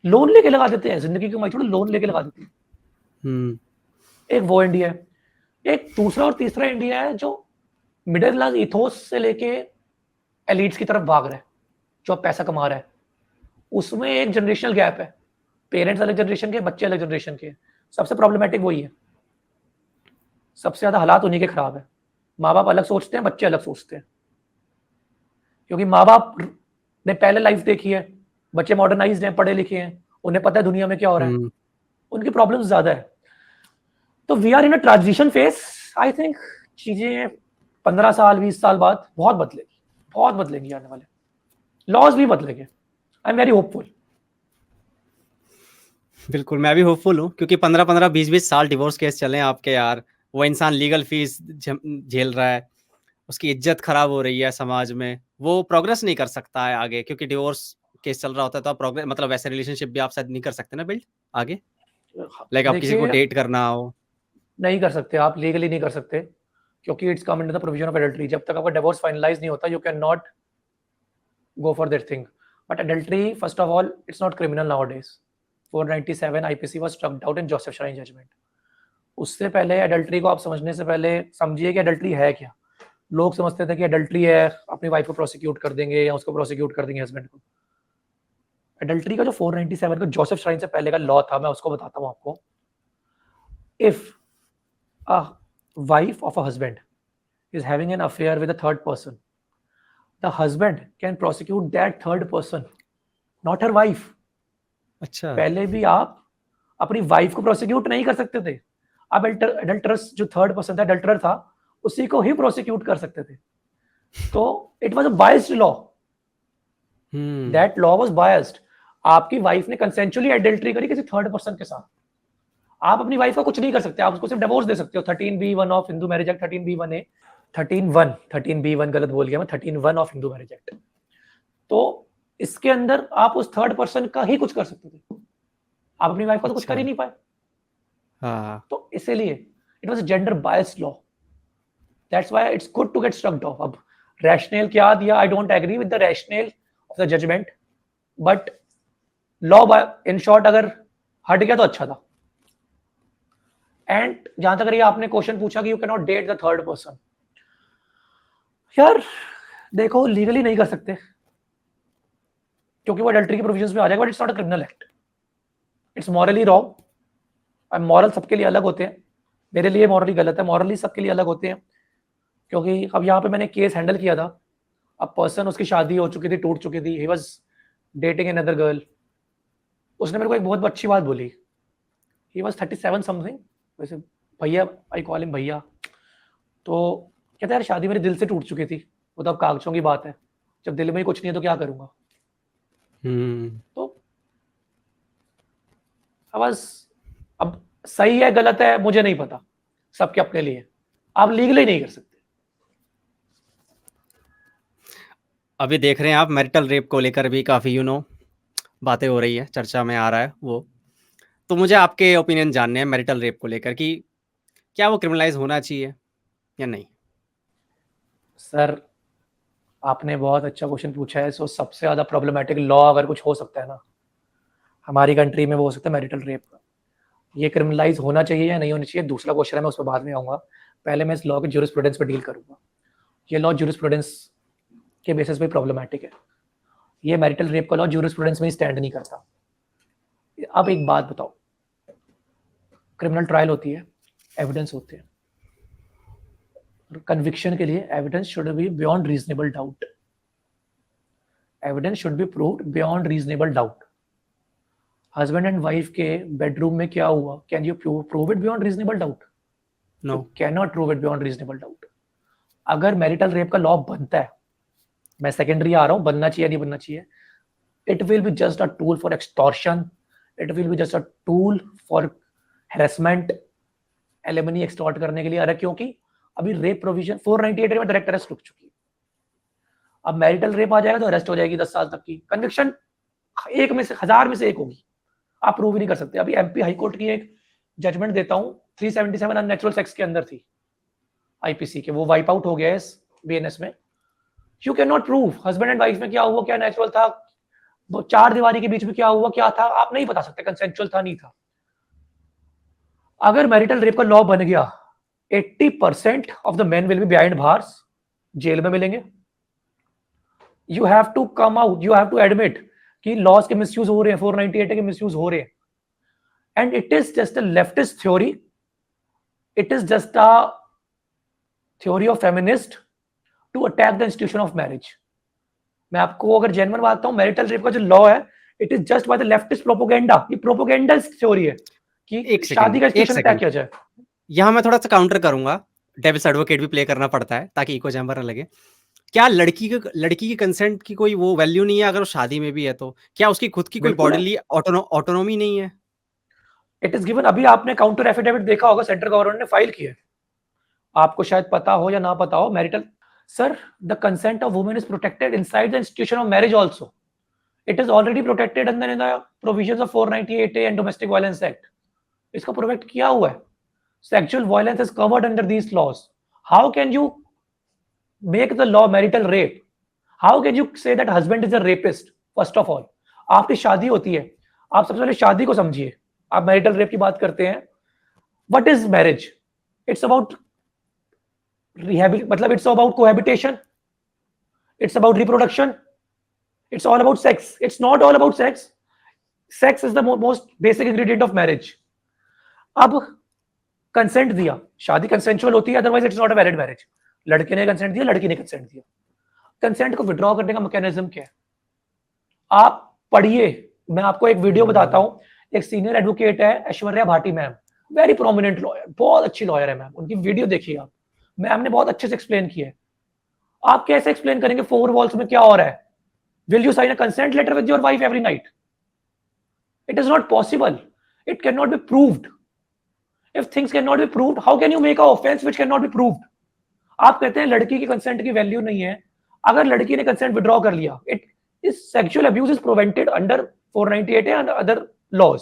लोन लेके लगा देते हैं, जिंदगी की कमाई थोड़ा लोन लेके लगा देते हैं। एक वो इंडिया है। एक दूसरा और तीसरा इंडिया है जो मिडिल क्लास इथोस से लेके एलिट्स की तरफ भाग रहा है, जो पैसा कमा रहा है। उसमें एक जनरेशनल गैप है, पेरेंट्स अलग जनरेशन के, बच्चे अलग जनरेशन के। सबसे प्रॉब्लमेटिक वही है, सबसे ज्यादा हालात उन्हीं के खराब है। माँ बाप अलग सोचते हैं, बच्चे अलग सोचते हैं, क्योंकि माँ बाप ने पहले लाइफ देखी है, बच्चे मॉडर्नाइज्ड हैं, पढ़े लिखे हैं, उन्हें पता है दुनिया में क्या हो रहा है, उनकी प्रॉब्लम्स ज्यादा है। तो we are in a transition phase. I think चीजें 15 साल 20 साल बाद बहुत बदलेगी, बहुत बदलेंगी आने वाले, लॉज भी बदलेंगे। आई एम वेरी होपफुल। बिल्कुल, मैं भी होपफुल हूँ, क्योंकि 15-15 20-20 साल डिवोर्स केस चले हैं आपके यार। वो इंसान लीगल फीस झेल रहा है, उसकी इज्जत खराब हो रही है समाज में, वो प्रोग्रेस नहीं कर सकता है आगे, क्योंकि डिवोर्स केस चल रहा होता है। तो आप प्रोग्रेस, मतलब वैसे रिलेशनशिप भी आप शायद नहीं कर सकते ना बिल्ड आगे, लाइक आप किसी को देखिए, डेट करना हो। नहीं कर सकते आप, लीगली नहीं कर सकते, क्योंकि it's come under the provision of adultery. जब तक आपका डिवोर्स फाइनलाइज नहीं होता, you can not go for that thing. But adultery, first of all, it's not criminal nowadays. 497 IPC was struck out in Joseph Schrein judgment. उससे पहले adultery को आप समझने से पहले समझिए कि एडल्ट्री है क्या। लोग समझते थे कि एडल्ट्री है अपनी वाइफ को प्रोसिक्यूट कर देंगे या उसको प्रोसिक्यूट कर देंगे हस्बैंड को। एडल्ट्री का जो 497 का जोसेफ श्राइन से पहले का लॉ था, मैं उसको बताता हूँ आपको। If a wife of a husband is having an affair with a third person, the husband can prosecute that third person, not her wife. अच्छा, पहले भी आप अपनी वाइफ को प्रोसिक्यूट नहीं कर सकते थे। अब अडल्टरस जो थर्ड पर्सन था, अडल्टरर था, उसी को ही प्रोसिक्यूट कर सकते थे। तो it was a biased law, that law was biased. आपकी वाइफ ने कंसेंचुअली एडल्ट्री करी किसी थर्ड पर्सन के साथ, आप अपनी वाइफ का कुछ नहीं कर सकते, आप उसको सिर्फ डिवोर्स दे सकते हो। 13B1 of Hindu marriage act, 13B1A, 13B1 गलत बोल गया मैं, 13(1) ऑफ हिंदू मैरिज एक्ट। तो इसके अंदर आप उस थर्ड पर्सन का ही कुछ कर सकते थे, आप अपनी वाइफ का तो कुछ कर ही नहीं पाए। हाँ, तो इसीलिए it was a gender biased law, that's why it's good to get strucked off. अब रैशनल क्या दिया, I don't agree with the rational of the judgment, but law in short अगर हट गया तो अच्छा था। एंड जहां तक ये आपने क्वेश्चन पूछा कि you can not date the third person, यार देखो लीगली नहीं कर सकते क्योंकि वो अडल्ट्री के प्रोविजंस में आ जाएगा, but it's not a criminal act, it's morally wrong. Moral सबके लिए अलग होते हैं, मेरे लिए मॉरली गलत है, मॉरली सबके लिए अलग होते हैं। क्योंकि अब यहाँ पे मैंने केस हैंडल किया था, अब पर्सन, उसकी शादी हो चुकी थी, टूट चुकी थी, he was dating another girl. उसने मेरे को एक बहुत अच्छी बात बोली, ही वाज 37 समथिंग, वैसे भैया, आई कॉल हिम भैया। तो कहता यार शादी मेरे दिल से टूट चुकी थी, वो तो अब कागजों की बात है, जब दिल में ही कुछ नहीं है तो क्या करूंगा। तो अब सही है गलत है मुझे नहीं पता, सबके अपने लिए, आप लीगली नहीं कर सकते। अभी देख रहे हैं आप मैरिटल रेप को लेकर भी काफी बातें हो रही है, चर्चा में आ रहा है वो। तो मुझे आपके ओपिनियन जानने हैं मैरिटल रेप को लेकर, कि क्या वो क्रिमिनलाइज होना चाहिए या नहीं। सर आपने बहुत अच्छा क्वेश्चन पूछा है। सो सबसे ज़्यादा प्रॉब्लमेटिक लॉ अगर कुछ हो सकता है ना हमारी कंट्री में, वो हो सकता है मैरिटल रेप का। ये क्रिमिनलाइज होना चाहिए या नहीं होना चाहिए दूसरा क्वेश्चन है, मैं उस पर बाद में आऊँगा। पहले मैं इस लॉ के ज्यूरिस्प्रूडेंस पर डील करूँगा। ये लॉ ज्यूरिस्प्रूडेंस के बेसिस पे प्रॉब्लमेटिक है। ये मैरिटल रेप का लॉ ज्यूरिस्प्रूडेंस में स्टैंड नहीं करता। अब एक बात बताओ, क्रिमिनल ट्रायल होती है, एविडेंस होते हैं, कन्विक्शन के लिए evidence should be beyond reasonable doubt. Evidence should be proved beyond reasonable doubt. Husband and wife के बेडरूम में क्या हुआ, can you prove it beyond reasonable doubt? No, can not prove it beyond reasonable doubt. अगर marital rape का law बनता है, मैं secondary आ रहा हूं, बनना चाहिए नहीं बनना चाहिए, it will be just a tool for extortion, it will be just a tool for harassment, alimony extort करने के लिए। अरे क्योंकि अभी रेप प्रोविजन 498 में डायरेक्ट अरेस्ट रुक चुकी है। अब मैरिटल रेप आ जाएगा तो अरेस्ट हो जाएगी 10 साल तक की। कन्विक्शन एक में से 1000 में से एक होगी, आप प्रूव ही नहीं कर सकते। अभी एमपी हाई कोर्ट की एक जजमेंट देता हूं, 377 अननेचुरल सेक्स के अंदर थी आईपीसी के, वो वाइप आउट हो गया है इस बीएनएस में। You can not prove husband and wife में क्या हुआ, क्या नेचुरल था, वो 4 दीवारी के बीच में क्या हुआ, क्या था, आप नहीं बता सकते कंसेंचुअल था नहीं था। अगर मैरिटल रेप का लॉ बन गया, 80% of the men will be behind bars, jail में मिलेंगे। You have to come out, you have to admit कि लॉज के मिसयूज हो रहे हैं, 498 के मिसयूज हो रहे हैं। And it is just a leftist theory, it is just a theory of feminist to attack the institution of marriage. मैं आपको अगर जेन्युइन बात बताऊं, मैरिटल रेप का जो लॉ है, it is just by the leftist propaganda. ये propaganda theory है कि एक शादी सेकंड, का एक इंस्टीट्यूशन अटैक सेकंड, किया जाए। यहाँ मैं थोड़ा-सा काउंटर करूँगा, डेविल्स एडवोकेट भी प्ले करना पड़ता है ताकि इको चैम्बर ना लगे। क्या लड़की की कंसेंट की कोई वो वैल्यू नहीं है अगर वो शादी में भी है तो? क्या उसकी खुद की कोई बिल्कुल है, बॉडीली ऑटोनॉमी नहीं है? It is given. अभी आपने काउंटर एफिडेविट देखा होगा, सेंट्रल गवर्नमेंट ने फाइल किया है, आपको शायद पता हो या ना पता हो। Marital sir, the consent of women is protected inside the institution of marriage also. It is already protected under in the provisions of 498A and domestic violence act. इसको प्रोटेक्ट किया हुआ है। Sexual violence is covered under these laws. How can you make the law marital rape? How can you say that husband is a rapist? First of all, आपकी शादी होती है, आप सबसे पहले शादी को समझिए। आप मैरिटल रेप की बात करते हैं, what is marriage? It's about मतलब it's about cohabitation, it's about reproduction, it's all about sex. It's not all about sex. Sex is the most basic ingredient of marriage. अब कंसेंट दिया, शादी consensual होती है, otherwise it's not a valid marriage. लड़के ने consent दिया, लड़की ने कंसेंट दिया। कंसेंट को विड्रॉ करने का मैकेनिज्म क्या है, आप पढ़िए। मैं आपको एक वीडियो बताता हूं, एक सीनियर एडवोकेट है Aishwarya Bhati ma'am, very prominent lawyer, बहुत अच्छी लॉयर है मैम, उनकी वीडियो देखिए आप। मैम ने बहुत अच्छे से एक्सप्लेन किया है। आप कैसे एक्सप्लेन करेंगे 4 वॉल्स में क्या हो रहा है? Will you sign a consent letter with your wife every night? It is not possible, it can not be proved. If things can not be proved, how can you make a offense which can not be proved? आप कहते हैं लड़की की consent की value नहीं है। अगर लड़की ने कंसेंट विड्रॉ कर लिया, it is sexual abuse is prevented under 498 and other laws.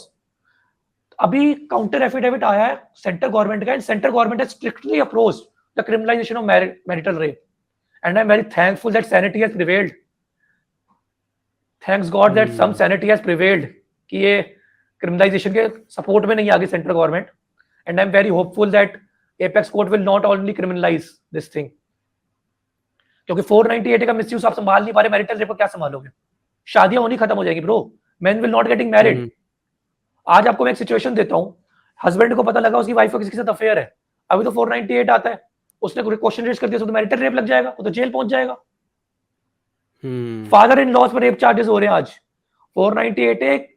अभी काउंटर एफिडेविट आया है सेंट्रल गवर्नमेंट का, and central government has strictly approached the criminalization of marital rape, and I am very thankful that sanity has prevailed. Thanks god that some sanity has prevailed कि ये criminalization के support में नहीं आ गई central government, and I am very hopeful that apex court will not only criminalize this thing. क्योंकि 498 का misuse आप संभाल नहीं पा रहे, मैरिटल रेप को क्या संभालोगे? शादियां होनी खत्म हो जाएगी bro, men will not getting married. आज आपको मैं एक सिचुएशन देता हूं, हस्बैंड को पता लगा उसकी वाइफ का किसी के साथ अफेयर है, अभी तो 498 आता है, उसने क्वेश्चन रेज कर दिया तो मैरिटल रेप लग जाएगा, वो तो जेल पहुंच जाएगा। फादर इन लॉज पर रेप चार्जेस हो रहे हैं आज। 498 एक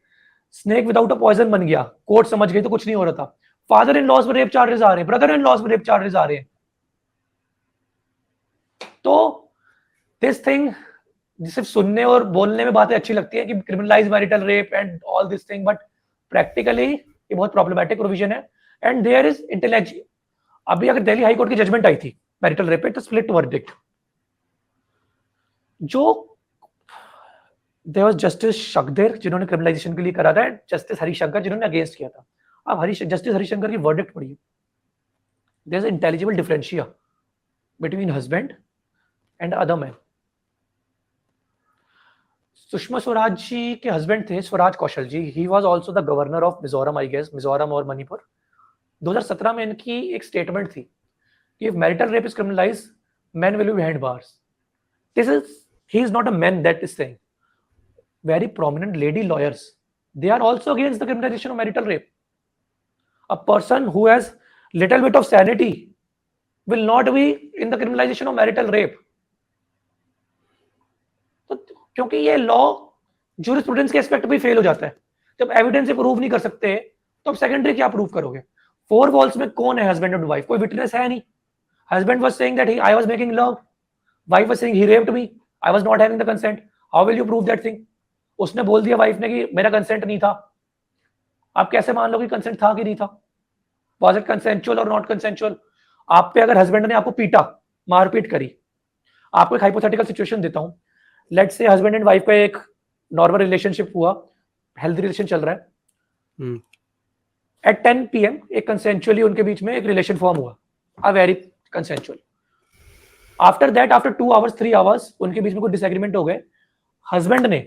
स्नेक विदाउट अ पॉइजन बन गया, कोर्ट समझ गई तो कुछ नहीं हो रहा था। फादर इन लॉज पर रेप चार्जेस आ रहे हैं, ब्रदर इन लॉज पर रेप चार्जेस आ रहे हैं। तो दिस थिंग सिर्फ सुनने और बोलने में बातें अच्छी लगती है कि criminalize marital rape and all this thing, but practically ये बहुत प्रॉब्लमेटिक प्रोविजन है, एंड देयर इज इंटेलेक्चुअल। अभी अगर दिल्ली हाई कोर्ट की जजमेंट आई थी मैरिटल रेप पे, तो स्प्लिट वर्डिक्ट, जो देयर वाज जस्टिस शक्देर जिन्होंने क्रिमिनलाइजेशन के लिए करा था, जस्टिस हरिशंकर जिन्होंने अगेंस्ट किया था। अब जस्टिस हरिशंकर की वर्डिक्ट पढ़िए, there is intelligible differentia between husband and other man. Sushma Swaraj ji के हस्बैंड थे Swaraj Kaushal ji, he was also the governor of Mizoram, I guess Mizoram और मणिपुर। 2017 में इनकी एक स्टेटमेंट थी कि if marital rape is criminalised, men will be behind bars. This is, he is not a man that is saying. Very prominent lady lawyers, they are also against the criminalization of marital rape. A person who has little bit of sanity will not be in the criminalization of marital rape. तो क्योंकि ये law jurisprudence के aspect भी fail हो जाता है। जब evidence से प्रूव नहीं कर सकते तो अब सेकेंडरी क्या प्रूव करोगे? फोर वॉल्स में कौन है हस्बैंड एंड वाइफ? कोई विटनेस है नहीं। Husband was saying that I was making love. Wife was saying he raped me. I was not having the consent. How will you prove that thing? उसने बोल दिया wife ने कि मेरा consent नहीं था। आप कैसे मान लो कि कंसेंट था कि नहीं था? Was it consensual or not consensual? आप पे अगर हस्बैंड ने आपको पीटा, मारपीट करी, आपको एक हाइपोथेटिकल सिचुएशन देता हूं, let's say husband and wife का एक नॉर्मल रिलेशनशिप हुआ, हेल्थी रिलेशन चल रहा है, एट 10 PM एक कंसेंचुअली उनके बीच में एक रिलेशन फॉर्म हुआ, a very consensual. After that, after 2 hours 3 hours उनके बीच में कुछ डिसएग्रीमेंट हो गए, हस्बैंड ने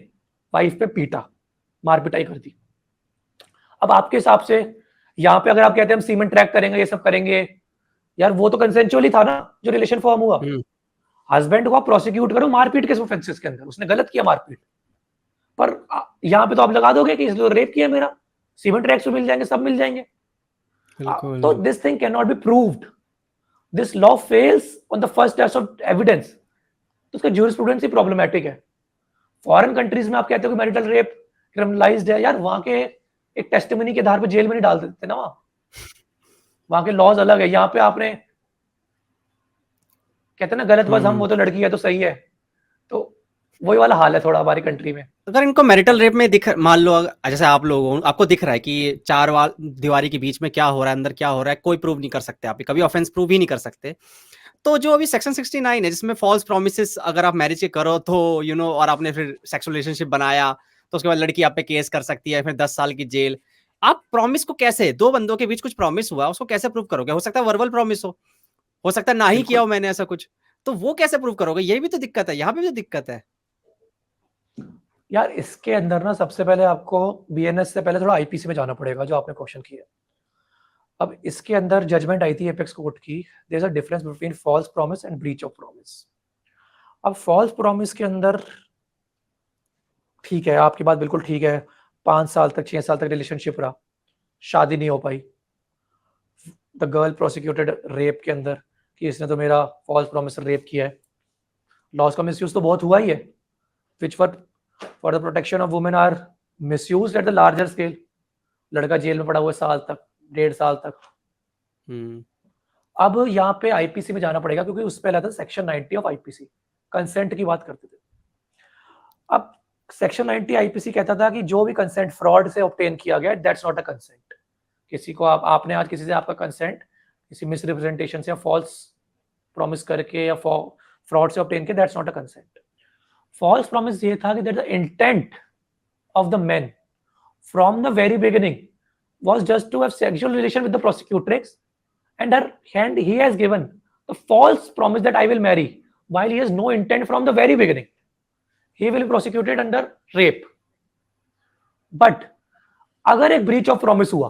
वाइफ पे पीटा, मार पिटाई कर दी। अब आपके हिसाब से यहाँ पे अगर आप कहते हैं हम सीमेंट ट्रैक करेंगे, ये सब करेंगे, यार वो तो कंसेंचुअली था ना जो रिलेशन फॉर्म हुआ। हस्बैंड को आप प्रोसिक्यूट करो मारपीट के ऑफेंसेस के अंदर, उसने गलत किया मारपीट, पर यहाँ पे तो आप लगा दोगे कि इसने रेप किया मेरा, सीमेंट ट्रैक्स मिल जाएंगे, सब मिल जाएंगे। तो this thing can not be proved. This law fails on the first test of evidence. तो उसका ज्यूरिस्प्रूडेंस ही प्रॉब्लमैटिक है। फॉरेन कंट्रीज में आप कहते हो कि मैरिटल रेप क्रिमिनलाइज्ड है, यार वहां के एक टेस्टिमनी के आधार पर जेल में नहीं डाल देते ना, वहां के लॉज अलग है। यहाँ पे आपने कहते हैं ना गलत बस हम, वो तो लड़की है तो सही है, तो वही वाला हाल है थोड़ा हमारी कंट्री में। अगर इनको मैरिटल रेप में दिख, मान लो जैसे आप लोग, आपको दिख रहा है कि चार दीवारी के बीच में क्या हो रहा है, अंदर क्या हो रहा है, कोई प्रूव नहीं कर सकते, आप कभी ऑफेंस प्रूव ही नहीं कर सकते। तो जो अभी सेक्शन 69 है जिसमें फॉल्स प्रोमिसेस अगर आप मैरिज के करो तो और आपने फिर सेक्सुअल रिलेशनशिप बनाया तो उसके बाद लड़की आप पे केस कर सकती है, फिर 10 साल की जेल। आप प्रॉमिस को कैसे, दो बंदों के बीच कुछ प्रॉमिस हुआ उसको कैसे प्रूव करोगे? हो सकता है वर्बल प्रॉमिस हो सकता है ना ही किया हो मैंने ऐसा कुछ, तो वो कैसे प्रूव करोगे? यही भी तो दिक्कत है, यहाँ पे भी तो दिक्कत है यार। इसके अंदर ना सबसे पहले आपको बीएनएस से पहले थोड़ा आईपीसी में जाना पड़ेगा, जो आपने क्वेश्चन किया। अब इसके अंदर जजमेंट आई थी एपेक्स कोर्ट की, there is a difference between false promise and breach of promise. अब फॉल्स प्रॉमिस के अंदर ठीक है, आपकी बात बिल्कुल ठीक है, 5 साल तक 6 साल तक रिलेशनशिप रहा, शादी नहीं हो पाई, द गर्ल प्रोसिक्यूटेड रेप के अंदर कि इसने तो मेरा फॉल्स प्रॉमिस रेप किया है। लॉज का मिसयूज तो बहुत हुआ ही है, which for the protection of women are misused at the larger scale. लड़का जेल में पड़ा हुआ साल तक, 1.5 साल तक। अब यहाँ पे आईपीसी में जाना पड़ेगा, क्योंकि उस पहले था सेक्शन 90 ऑफ आईपीसी, कंसेंट की बात करते थे। अब सेक्शन 90 आईपीसी कहता था कि जो भी कंसेंट फ्रॉड से ऑब्टेन किया गया, दैट्स नॉट अ कंसेंट। किसी को आपने आज किसी से आपका कंसेंट किसी मिसरिप्रेजेंटेशन से या फॉल्स प्रॉमिस करके या फ्रॉड से ऑब्टेन किया, that's not a consent. False promise ये था कि that the intent of the man from the very beginning was just to have sexual relation with the prosecutrix, and her hand he has given the false promise that I will marry, while he has no intent from the very beginning. He will be prosecuted under rape. But अगर एक breach of promise हुआ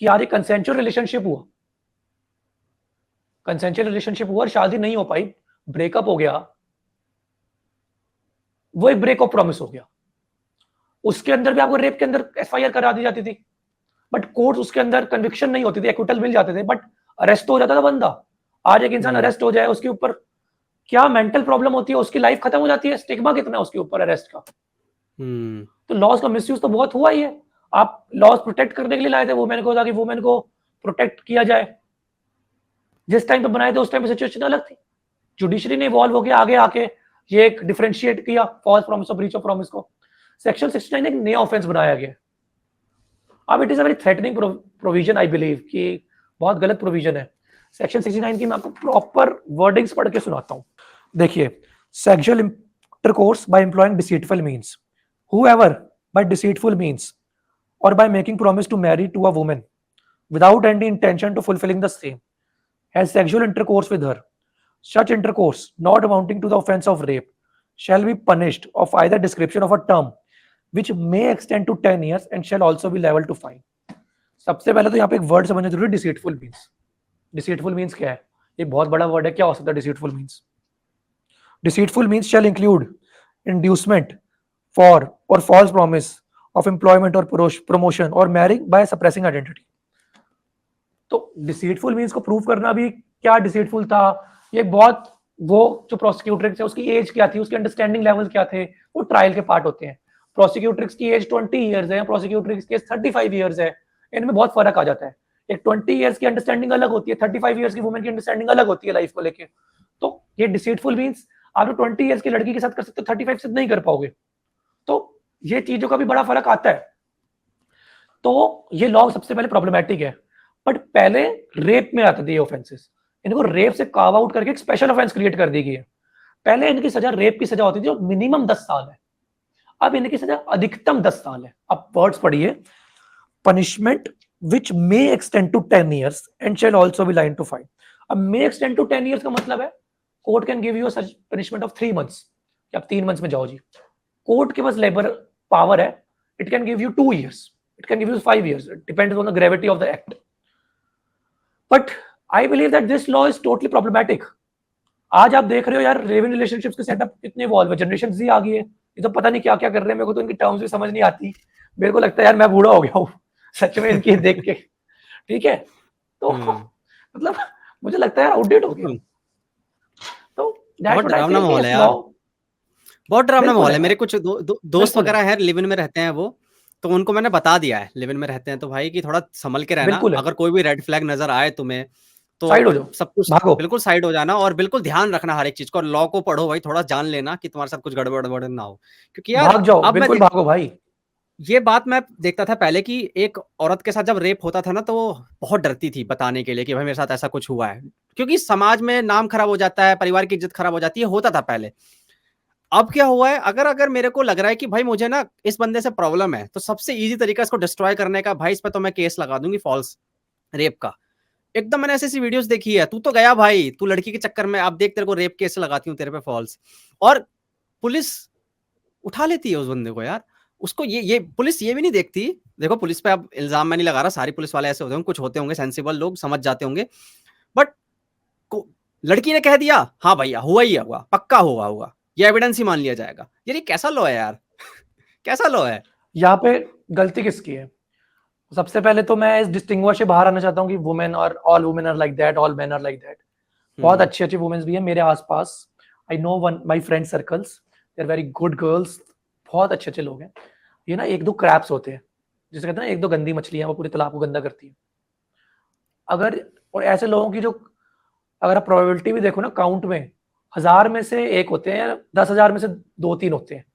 कि यार एक consensual relationship हुआ, और शादी नहीं हो पाई, ब्रेकअप हो गया, वो एक ब्रेक ऑफ प्रॉमिस हो गया। उसके अंदर भी आपको रेप के अंदर एफआईआर करा दी जाती थी, बट कोर्ट उसके अंदर कन्विक्शन नहीं होती थी, एक्विटल मिल जाते थे, बट अरेस्ट हो जाता था बंदा। आज एक इंसान अरेस्ट हो जाए, उसके ऊपर क्या मेंटल प्रॉब्लम होती है, उसकी लाइफ खत्म हो जाती है, स्टिग्मा कितना है उसके ऊपर अरेस्ट का। तो लॉज का मिसयूज तो बहुत हुआ ही है। आप लॉज प्रोटेक्ट करने के लिए लाए थे वुमेन को, ताकि वुमेन को प्रोटेक्ट किया जाए। जिस टाइम पे बनाए थे उस टाइम पे सिचुएशन अलग थी। जुडिशरी ने इवॉल्व होकर आगे आके ये एक डिफरेंशिएट किया फॉल्स प्रॉमिस और ब्रीच ऑफ प्रॉमिस को। सेक्शन 69 एक नया ऑफेंस बनाया गया। अब it is a very threatening provision, I believe कि बहुत गलत प्रोविजन है। सेक्शन 69 की मैं आपको प्रॉपर वर्डिंग्स पढ़ के सुनाता हूं। देखिए, sexual intercourse by employing deceitful means, whoever by deceitful means or by making promise to marry to a woman without any intention to fulfilling the same has sexual intercourse with her, such intercourse not amounting to the offense of rape shall be punished of either description of a term which may extend to 10 years and shall also be liable to fine. सबसे पहले तो यहाँ पे एक word समझना जरूरी है, deceitful means. Deceitful means क्या है? ये बहुत बड़ा वर्ड है. क्या हो सकता है deceitful means? Deceitful means shall include inducement for or false promise of employment or promotion or marrying by suppressing identity. तो डिसीटफुल मीन्स को प्रूव करना भी क्या डिसीटफुल था, ये बहुत, वो जो प्रोसिक्यूटर्स है उसकी एज क्या थी, उसके अंडरस्टैंडिंग लेवल क्या थे, वो ट्रायल के पार्ट होते हैं. प्रोसिक्यूटर्स की एज 20 इयर्स है, प्रोसिक्यूटर्स की एज 35 इयर्स है, इनमें बहुत फर्क आ जाता है. एक 20 इयर्स की अंडरस्टैंडिंग अलग होती है, 35 इयर्स की वुमेन की अंडरस्टैंडिंग अलग होती है लाइफ को लेके. तो ये डिसीटफुल मीन्स आप 20 इयर्स की लड़की के साथ कर सकते हो, 35 से नहीं कर पाओगे. तो ये चीजों का भी बड़ा फर्क आता है. तो ये लॉ सबसे पहले प्रॉब्लमैटिक है. बट पहले रेप में आते थे ये ऑफेंसेस, इनको रेप से कार्व आउट करके एक स्पेशल ऑफेंस क्रिएट कर दी गई है. पहले इनकी सजा रेप की सजा होती थी जो मिनिमम 10 साल है, अब इनकी सजा अधिकतम 10 साल है. अब वर्ड्स पढ़िए, punishment which may extend to 10 years and shall also be लाइन टू फाइन. अब मे एक्सटेंड टू 10 years का मतलब है court can give you such punishment of 3 months कि आप 3 months में जाओ जी. कोर्ट के पास लेबर पावर है, it can give you 2 years, it can give you 5 years, it depends on the gravity of the act. But I believe that this law is totally problematic. आज आप देख रहे हो यार लिव इन रिलेशनशिप्स के setup कितने evolve है, generation Z आ गई है, ये तो पता नहीं क्या क्या कर रहे हैं, मेरे को तो इनकी टर्म्स भी समझ नहीं आती. मेरे को लगता है यार मैं बूढ़ा हो गया हूँ सच में इनकी देख के. ठीक है, तो मतलब मुझे लगता है यार आउटडेट हो गया. तो बहुत डरावना माहौल है यार, बहुत डरावना माहौल है. मेरे कुछ दोस्त वगैरह है लिव इन में रहते हैं, वो तो उनको मैंने बता दिया है लिव इन में रहते हैं तो भाई कि थोड़ा संभल के रहना. अगर कोई भी रेड फ्लैग नजर आए तुम्हें तो साइड हो जाओ, सब कुछ भागो, बिल्कुल साइड हो जाना और बिल्कुल ध्यान रखना हर एक चीज को. लॉ को पढ़ो भाई, थोड़ा जान लेना कि तुम्हारे साथ कुछ गड़बड़ ना हो, क्योंकि यार भाग जाओ, बिल्कुल भागो भाई. ये बात मैं देखता था पहले कि एक औरत के साथ जब रेप होता था ना तो वो बहुत डरती थी बताने के लिए कि भाई मेरे साथ ऐसा कुछ हुआ है, क्योंकि समाज में नाम खराब हो जाता है, परिवार की इज्जत खराब हो जाती है. होता था पहले. अब क्या हुआ है, अगर मेरे को लग रहा है कि भाई मुझे ना इस बंदे से प्रॉब्लम है तो सबसे इजी तरीका इसको डिस्ट्रॉय करने का, भाई इस पे तो मैं केस लगा दूंगी फॉल्स रेप का. एकदम मैंने ऐसी वीडियोस देखी है, तू तो गया भाई, तू लड़की के चक्कर में, अब देख तेरे को रेप केस लगाती हूँ तेरे पे फॉल्स, और पुलिस उठा लेती है उस बंदे को यार. उसको ये पुलिस ये भी नहीं देखती. देखो पुलिस पे अब इल्जाम मैं नहीं लगा रहा, सारी पुलिस वाले ऐसे होते होंगे, कुछ होते होंगे सेंसिबल लोग, समझ जाते होंगे. बट लड़की ने कह दिया हाँ भैया हुआ ही हुआ, पक्का होगा, ये एविडेंस ही मान लिया जाएगा. यार ये कैसा लॉ है यार कैसा लॉ है? यहाँ पे गलती किसकी है? सबसे पहले तो मैं इस डिस्टिंग्विश से बाहर आना चाहता हूँ कि वुमेन और all women are like that, all men are like that. बहुत अच्छी अच्छी वुमेन्स भी है मेरे आसपास. I know one my friend circles, they are very good girls, बहुत अच्छे अच्छे लोग हैं. ये ना एक दो क्रैप्स होते हैं, जिसे कहते हैं ना एक दो गंदी मछलियां, वो पूरे तालाब को गंदा करती है. अगर और ऐसे लोगों की जो अगर आप प्रोबेबिलिटी भी देखो ना, काउंट में 1000 में से 1 होते हैं, 10,000 में से 2-3 होते हैं,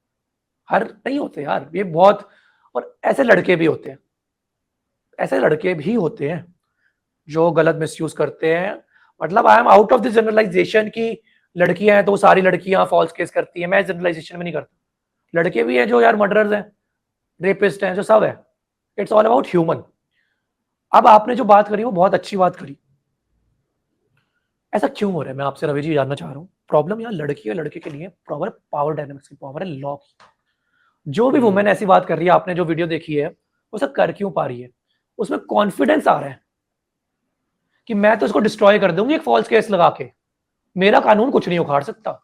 हर नहीं होते यार ये बहुत. और ऐसे लड़के भी होते हैं, ऐसे लड़के भी होते हैं जो गलत मिसयूज करते हैं. मतलब I am out of this generalization की लड़कियां हैं तो सारी लड़कियां फॉल्स केस करती हैं, मैं जनरलाइजेशन में नहीं करता. लड़के भी हैं जो यार मर्डरर्स हैं, रेपिस्ट हैं, जो सब है. It's all about human. अब आपने जो बात करी वो बहुत अच्छी बात करी. ऐसा क्यों हो रहा है, मैं आपसे रवि जी जानना चाह रहा हूँ. प्रॉब्लम यहाँ लड़की और लड़के के लिए प्रॉपर पावर डायनामिक्स की पावर है, लॉ की. जो भी वुमेन ऐसी बात कर रही है, आपने जो वीडियो देखी है वो सब कर क्यों पा रही है? उसमें कॉन्फिडेंस आ रहा है कि मैं तो इसको डिस्ट्रॉय कर दूंगी एक फॉल्स केस लगा के, मेरा कानून कुछ नहीं उखाड़ सकता.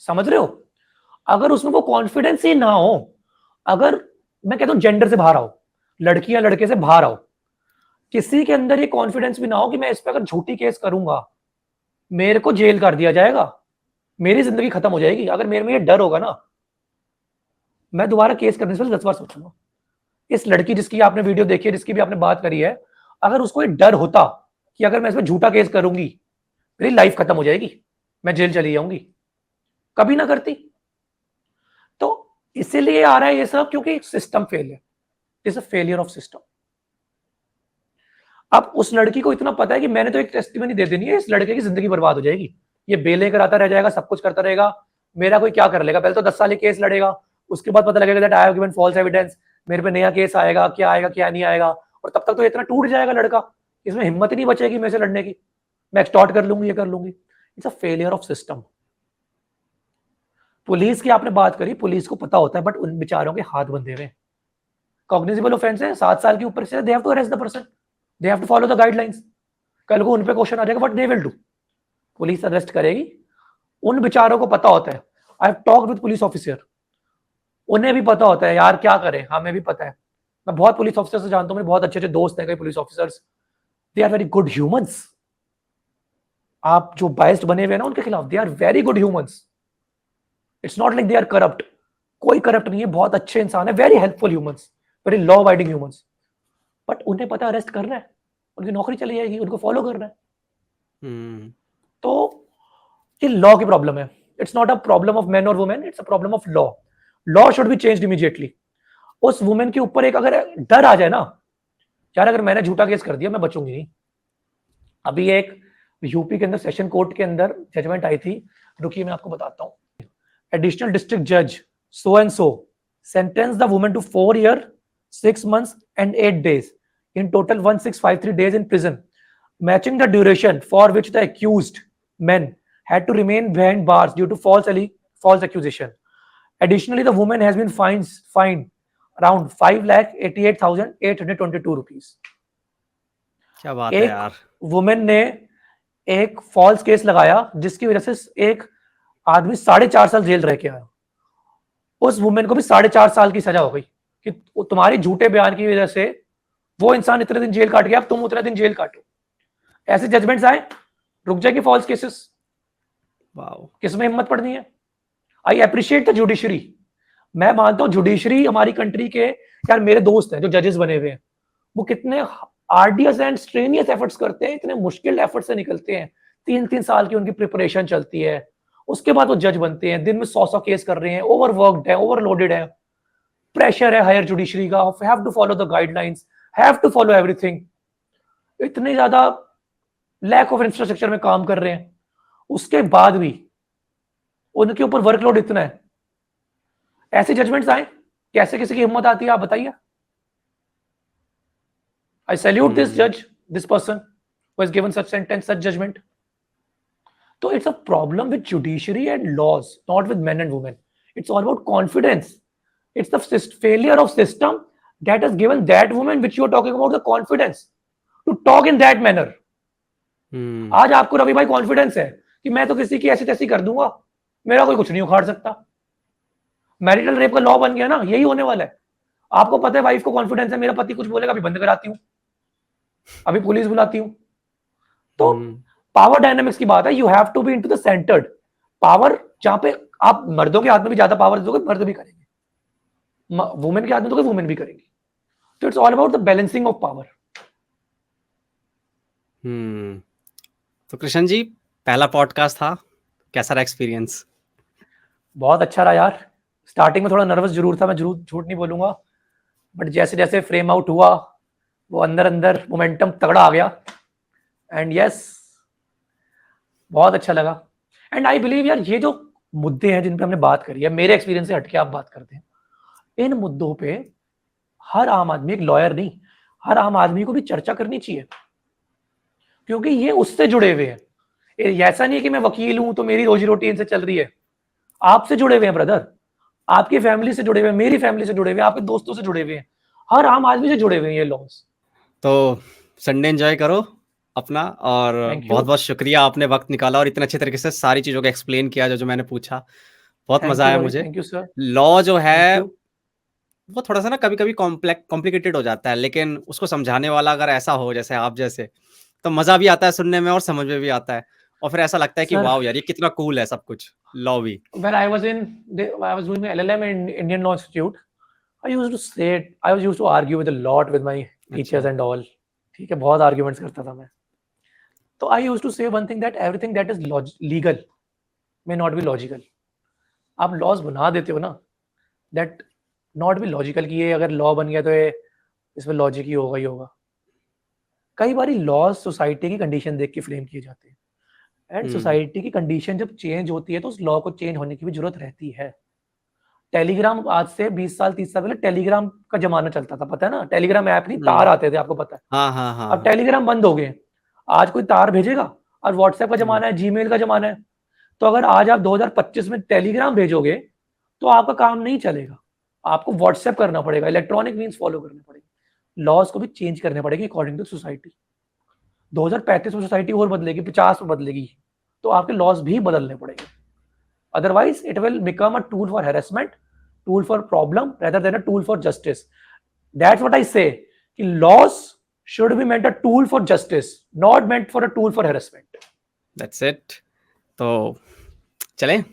समझ रहे हो? अगर उसमें वो कॉन्फिडेंस ही ना हो, अगर मैं कहता हूं जेंडर से बाहर आओ, लड़कियां लड़के से बाहर आओ, किसी के अंदर ये कॉन्फिडेंस भी ना हो कि मैं इस पर अगर झूठी केस करूंगा मेरे को जेल कर दिया जाएगा, मेरी जिंदगी खत्म हो जाएगी. अगर मेरे में ये डर होगा ना, मैं दोबारा केस करने से 10 बार सोचूंगा. इस लड़की जिसकी आपने वीडियो देखी है, जिसकी भी आपने बात करी है, अगर उसको ये डर होता कि अगर मैं इसमें झूठा केस करूंगी मेरी लाइफ खत्म हो जाएगी, मैं जेल चली जाऊंगी, कभी ना करती. तो इसीलिए आ रहा है ये सब, क्योंकि सिस्टम फेल है. It's a failure of system. अब उस लड़की को इतना पता है कि मैंने तो एक टेस्टिमनी दे देनी है, इस लड़के की जिंदगी बर्बाद हो जाएगी, ये बेलें कराता रह जाएगा, सब कुछ करता रहेगा, मेरा कोई क्या कर लेगा. पहले तो 10 साल केस लड़ेगा, उसके बाद पता लगेगा that I have given false evidence, मेरे पे नया केस आएगा, क्या नहीं आएगा. और तब तक तो इतना टूट जाएगा लड़का, इसमें हिम्मत ही नहीं बचेगी मेरे से लड़ने की, मैं एक्सटॉर्ट कर लूंगी, ये कर लूंगी. It's a failure of system. Police की आपने बात करी, पुलिस को पता होता है, बट उन बेचारों के हाथ बंधे हुए, कॉग्निजेबल ऑफेंस है, 7 साल के ऊपर से, they have to arrest the person, they have to follow the guidelines. कल को उन पे क्वेश्चन आ जाएगा, what they will do, police arrest करेगी। उन बेचारों को पता होता है, I have talked with police officer, उन्हें भी पता होता है यार क्या करें, हमें भी पता है। मैं बहुत पुलिस ऑफिसर से जानता हूँ, मेरे बहुत अच्छे अच्छे दोस्त हैं कई police officers, they are very good humans. आप जो बायस्ड बने हुए हैं ना उनके खिलाफ, they are very good humans, it's not like they are corrupt, कोई करप्ट नहीं है, बहुत अच्छे इंसान है, very helpful humans, very law abiding humans. But उन्हें पता अरेस्ट करना है, उनकी नौकरी चली जाएगी, उनको फॉलो करना है। तो ये लॉ की प्रॉब्लम है, it's not a problem of man और women, it's a problem of law. Law should be changed immediately. उस वुमेन के ऊपर एक अगर डर आ जाए ना, यार अगर मैंने झूठा केस कर दिया मैं बचूंगी नहीं। अभी एक यूपी के अंदर सेशन कोर्ट के अंदर जजमेंट आई थी, रुकिए मैं आपको बताता हूँ। एडिशनल डिस्ट्रिक्ट जज so and so sentenced the woman to 4 years 6 months and 8 days, in total 1653 days in prison, matching the duration for which the accused men had to remain behind bars due to false accusation. Additionally, the woman has been fined around 5,88,822 rupees. क्या बात है यार। Women ने एक false case लगाया जिसकी वजह से एक आदमी 4.5 साल जेल रह के आया, उस वुमेन को भी 4.5 साल की सजा हो गई कि तुम्हारी झूठे बयान की वजह से वो इंसान इतने दिन जेल काट गया, अब तुम उतने दिन जेल काटो। ऐसे जजमेंट्स आए, रुक जाएगी फॉल्स केसेस। किसमें हिम्मत पड़नी है। आई अप्रिशिएट द जुडिशरी, मैं मानता हूं जुडिशरी हमारी कंट्री के, यार मेरे दोस्त हैं जो जजेस बने हुए हैं, वो कितने आर्डियस एंड स्ट्रेनियस एफर्ट्स करते हैं, इतने मुश्किल एफर्ट से निकलते हैं, 3-3 साल की उनकी प्रिपरेशन चलती है, उसके बाद वो जज बनते हैं, दिन में 100 केस कर रहे हैं, ओवरवर्कड है, ओवरलोडेड है, प्रेशर है हायर जुडिशरी का, have to follow the guidelines, have to follow everything, इतने ज्यादा लैक ऑफ इंफ्रास्ट्रक्चर में काम कर रहे हैं, उसके बाद भी उनके ऊपर वर्कलोड इतना है। ऐसे जजमेंट्स आए, कैसे किसी की हिम्मत आती है आप बताइए। आई सैल्यूट दिस जज, this person who has given such sentence, such judgement. So it's a problem with judiciary and laws, not with men and women. It's all about confidence. It's the failure of system that has given that woman, which you are talking about, the confidence to talk in that manner. आज आपको रवि भाई confidence है कि मैं तो किसी की ऐसी तैसी कर दूंगा, मेरा कोई कुछ नहीं उखाड़ सकता। मैरिटल रेप का लॉ बन गया ना, यही होने वाला है। आपको पता है वाइफ को कॉन्फिडेंस है, मेरा पति कुछ बोलेगा अभी बंद कराती हूँ, अभी पुलिस बुलाती हूँ। तो पावर डायनामिक्स की बात है, you have to be into the centered power, जहां पे आप मर्दों के हाथ में भी ज्यादा पावर दोगे, मर्द भी करेंगे, वुमेन के हाथ में दोगे, वुमेन भी करेंगी। तो it's all about the balancing of power. तो कृष्ण जी, पहला पॉडकास्ट था, कैसा रहा एक्सपीरियंस? बहुत अच्छा रहा यार। स्टार्टिंग में थोड़ा नर्वस जरूर था, मैं जरूर झूठ नहीं बोलूंगा, बट जैसे जैसे फ्रेम आउट हुआ, वो अंदर अंदर मोमेंटम तगड़ा आ गया, एंड यस बहुत अच्छा लगा। एंड आई बिलीव यार, ये जो मुद्दे हैं जिन पे हमने बात करी है, मेरे एक्सपीरियंस से हटके आप बात करते हैं, इन मुद्दों पे हर आम आदमी, एक लॉयर नहीं, हर आम आदमी को भी चर्चा करनी चाहिए, क्योंकि ये उससे जुड़े हुए हैं। ऐसा नहीं है कि मैं वकील हूं तो मेरी रोजी रोटी इनसे चल रही है, आपसे जुड़े हुए हैं ब्रदर, आपकी फैमिली से जुड़े हुए हैं, मेरी फैमिली से जुड़े हुए हैं, आपके दोस्तों से जुड़े हुए हैं, हर आम आदमी से जुड़े हुए हैं ये लॉस। तो संडे एंजॉय करो अपना, और बहुत बहुत शुक्रिया, आपने वक्त निकाला और इतने अच्छे तरीके से सारी चीजों को एक्सप्लेन किया जो मैंने पूछा, बहुत मजा आया मुझे। Thank you sir. लॉ जो है वो थोड़ा सा ना कभी कभी कॉम्प्लिकेटेड हो जाता है, लेकिन उसको समझाने वाला अगर ऐसा हो जैसे आप जैसे, तो मजा भी आता है सुनने में और समझ में भी आता है, और फिर ऐसा लगता है कि वाओ यार, ये कितना कूल है सब कुछ लॉ भी। When I was doing my LLM in Indian Law Institute, I used to argue with a lot with my teachers and all. ठीक है, बहुत आर्ग्यूमेंट्स करता था मैं। तो आई यूज्ड टू से one thing, that everything that is legal may not be logical. आप laws बना देते हो ना, दैट नॉट बी लॉजिकल, कि ये अगर लॉ बन गया तो ये इसमें लॉजिक ही होगा। कई बार लॉज सोसाइटी की कंडीशन देख के फ्रेम किए जाते हैं, एंड सोसाइटी की कंडीशन जब चेंज होती है तो उस लॉ को चेंज होने की भी जरूरत रहती है। टेलीग्राम आज से 20 साल 30 साल पहले टेलीग्राम का जमाना चलता था, पता है ना, टेलीग्राम ऐप नहीं, तार आते थे, आपको पता है। हाँ। अब टेलीग्राम बंद हो गए, आज कोई तार भेजेगा, और व्हाट्सएप का जमाना है, जीमेल का जमाना है, तो अगर आज आप 2025 में टेलीग्राम भेजोगे तो आपका काम नहीं चलेगा, आपको व्हाट्सएप करना पड़ेगा, इलेक्ट्रॉनिक मीन्स फॉलो करने पड़ेंगे, लॉज को भी चेंज करने पड़ेंगे अकॉर्डिंग टू सोसाइटी। 2035 में सोसाइटी और बदलेगी, 50 में बदलेगी, तो आपके लॉज भी बदलने पड़ेंगे। Otherwise it will become a tool for harassment, tool for problem rather than a tool for justice. That's what I से कि laws should be meant a tool for justice, not meant for a tool for harassment. That's it. तो चलें?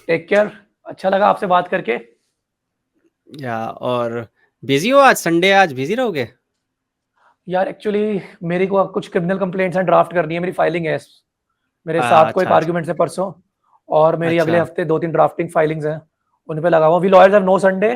Take care, अच्छा लगा आपसे बात करके। या और बिजी हो आज, संडे आज बिजी रहोगे? यार एक्चुअली मेरे को कुछ क्रिमिनल कंप्लेंट्स हैं ड्राफ्ट करनी है, मेरी फाइलिंग है, मेरे साथ को एक अच्छा, आर्गुमेंट से परसों, और मेरी अगले अच्छा, हफ्ते 2-3 ड्राफ्टिंग फाइलिंग्स हैं, उन पे लगा हुआ। We lawyers have no Sunday,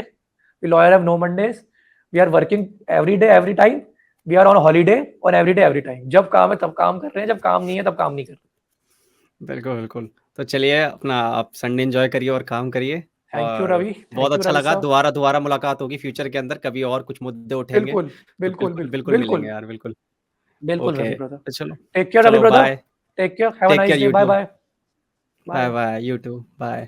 we lawyer have no Mondays, we are working every day every time, we are on holiday on every day every time. जब काम है तब काम कर रहे हैं, जब काम नहीं है तब काम नहीं कर रहे। बिल्कुल, बिल्कुल। तो चलिए अपना आप संडे एन्जॉय करिए और काम करिए थैंक यू और रवि, बहुत थैंक यू अच्छा रवि लगा। साहब। दोबारा मुलाकात होगी फ्यूचर के अंदर, कभी और कुछ मुद्दे उठेंगे, बिल्कुल तो बिल्कुल बिल्कुल, बिल्कुल बिल्कुल मिलेंगे बिल्कुल यार, बिल्कुल। बिल्कुल ओके, रवि ब्रदर। तो चलो, टेक केयर रवि चलो brother, bye. Take care, have a take nice care day, you bye too. Bye. Bye, bye. Bye, you too, bye.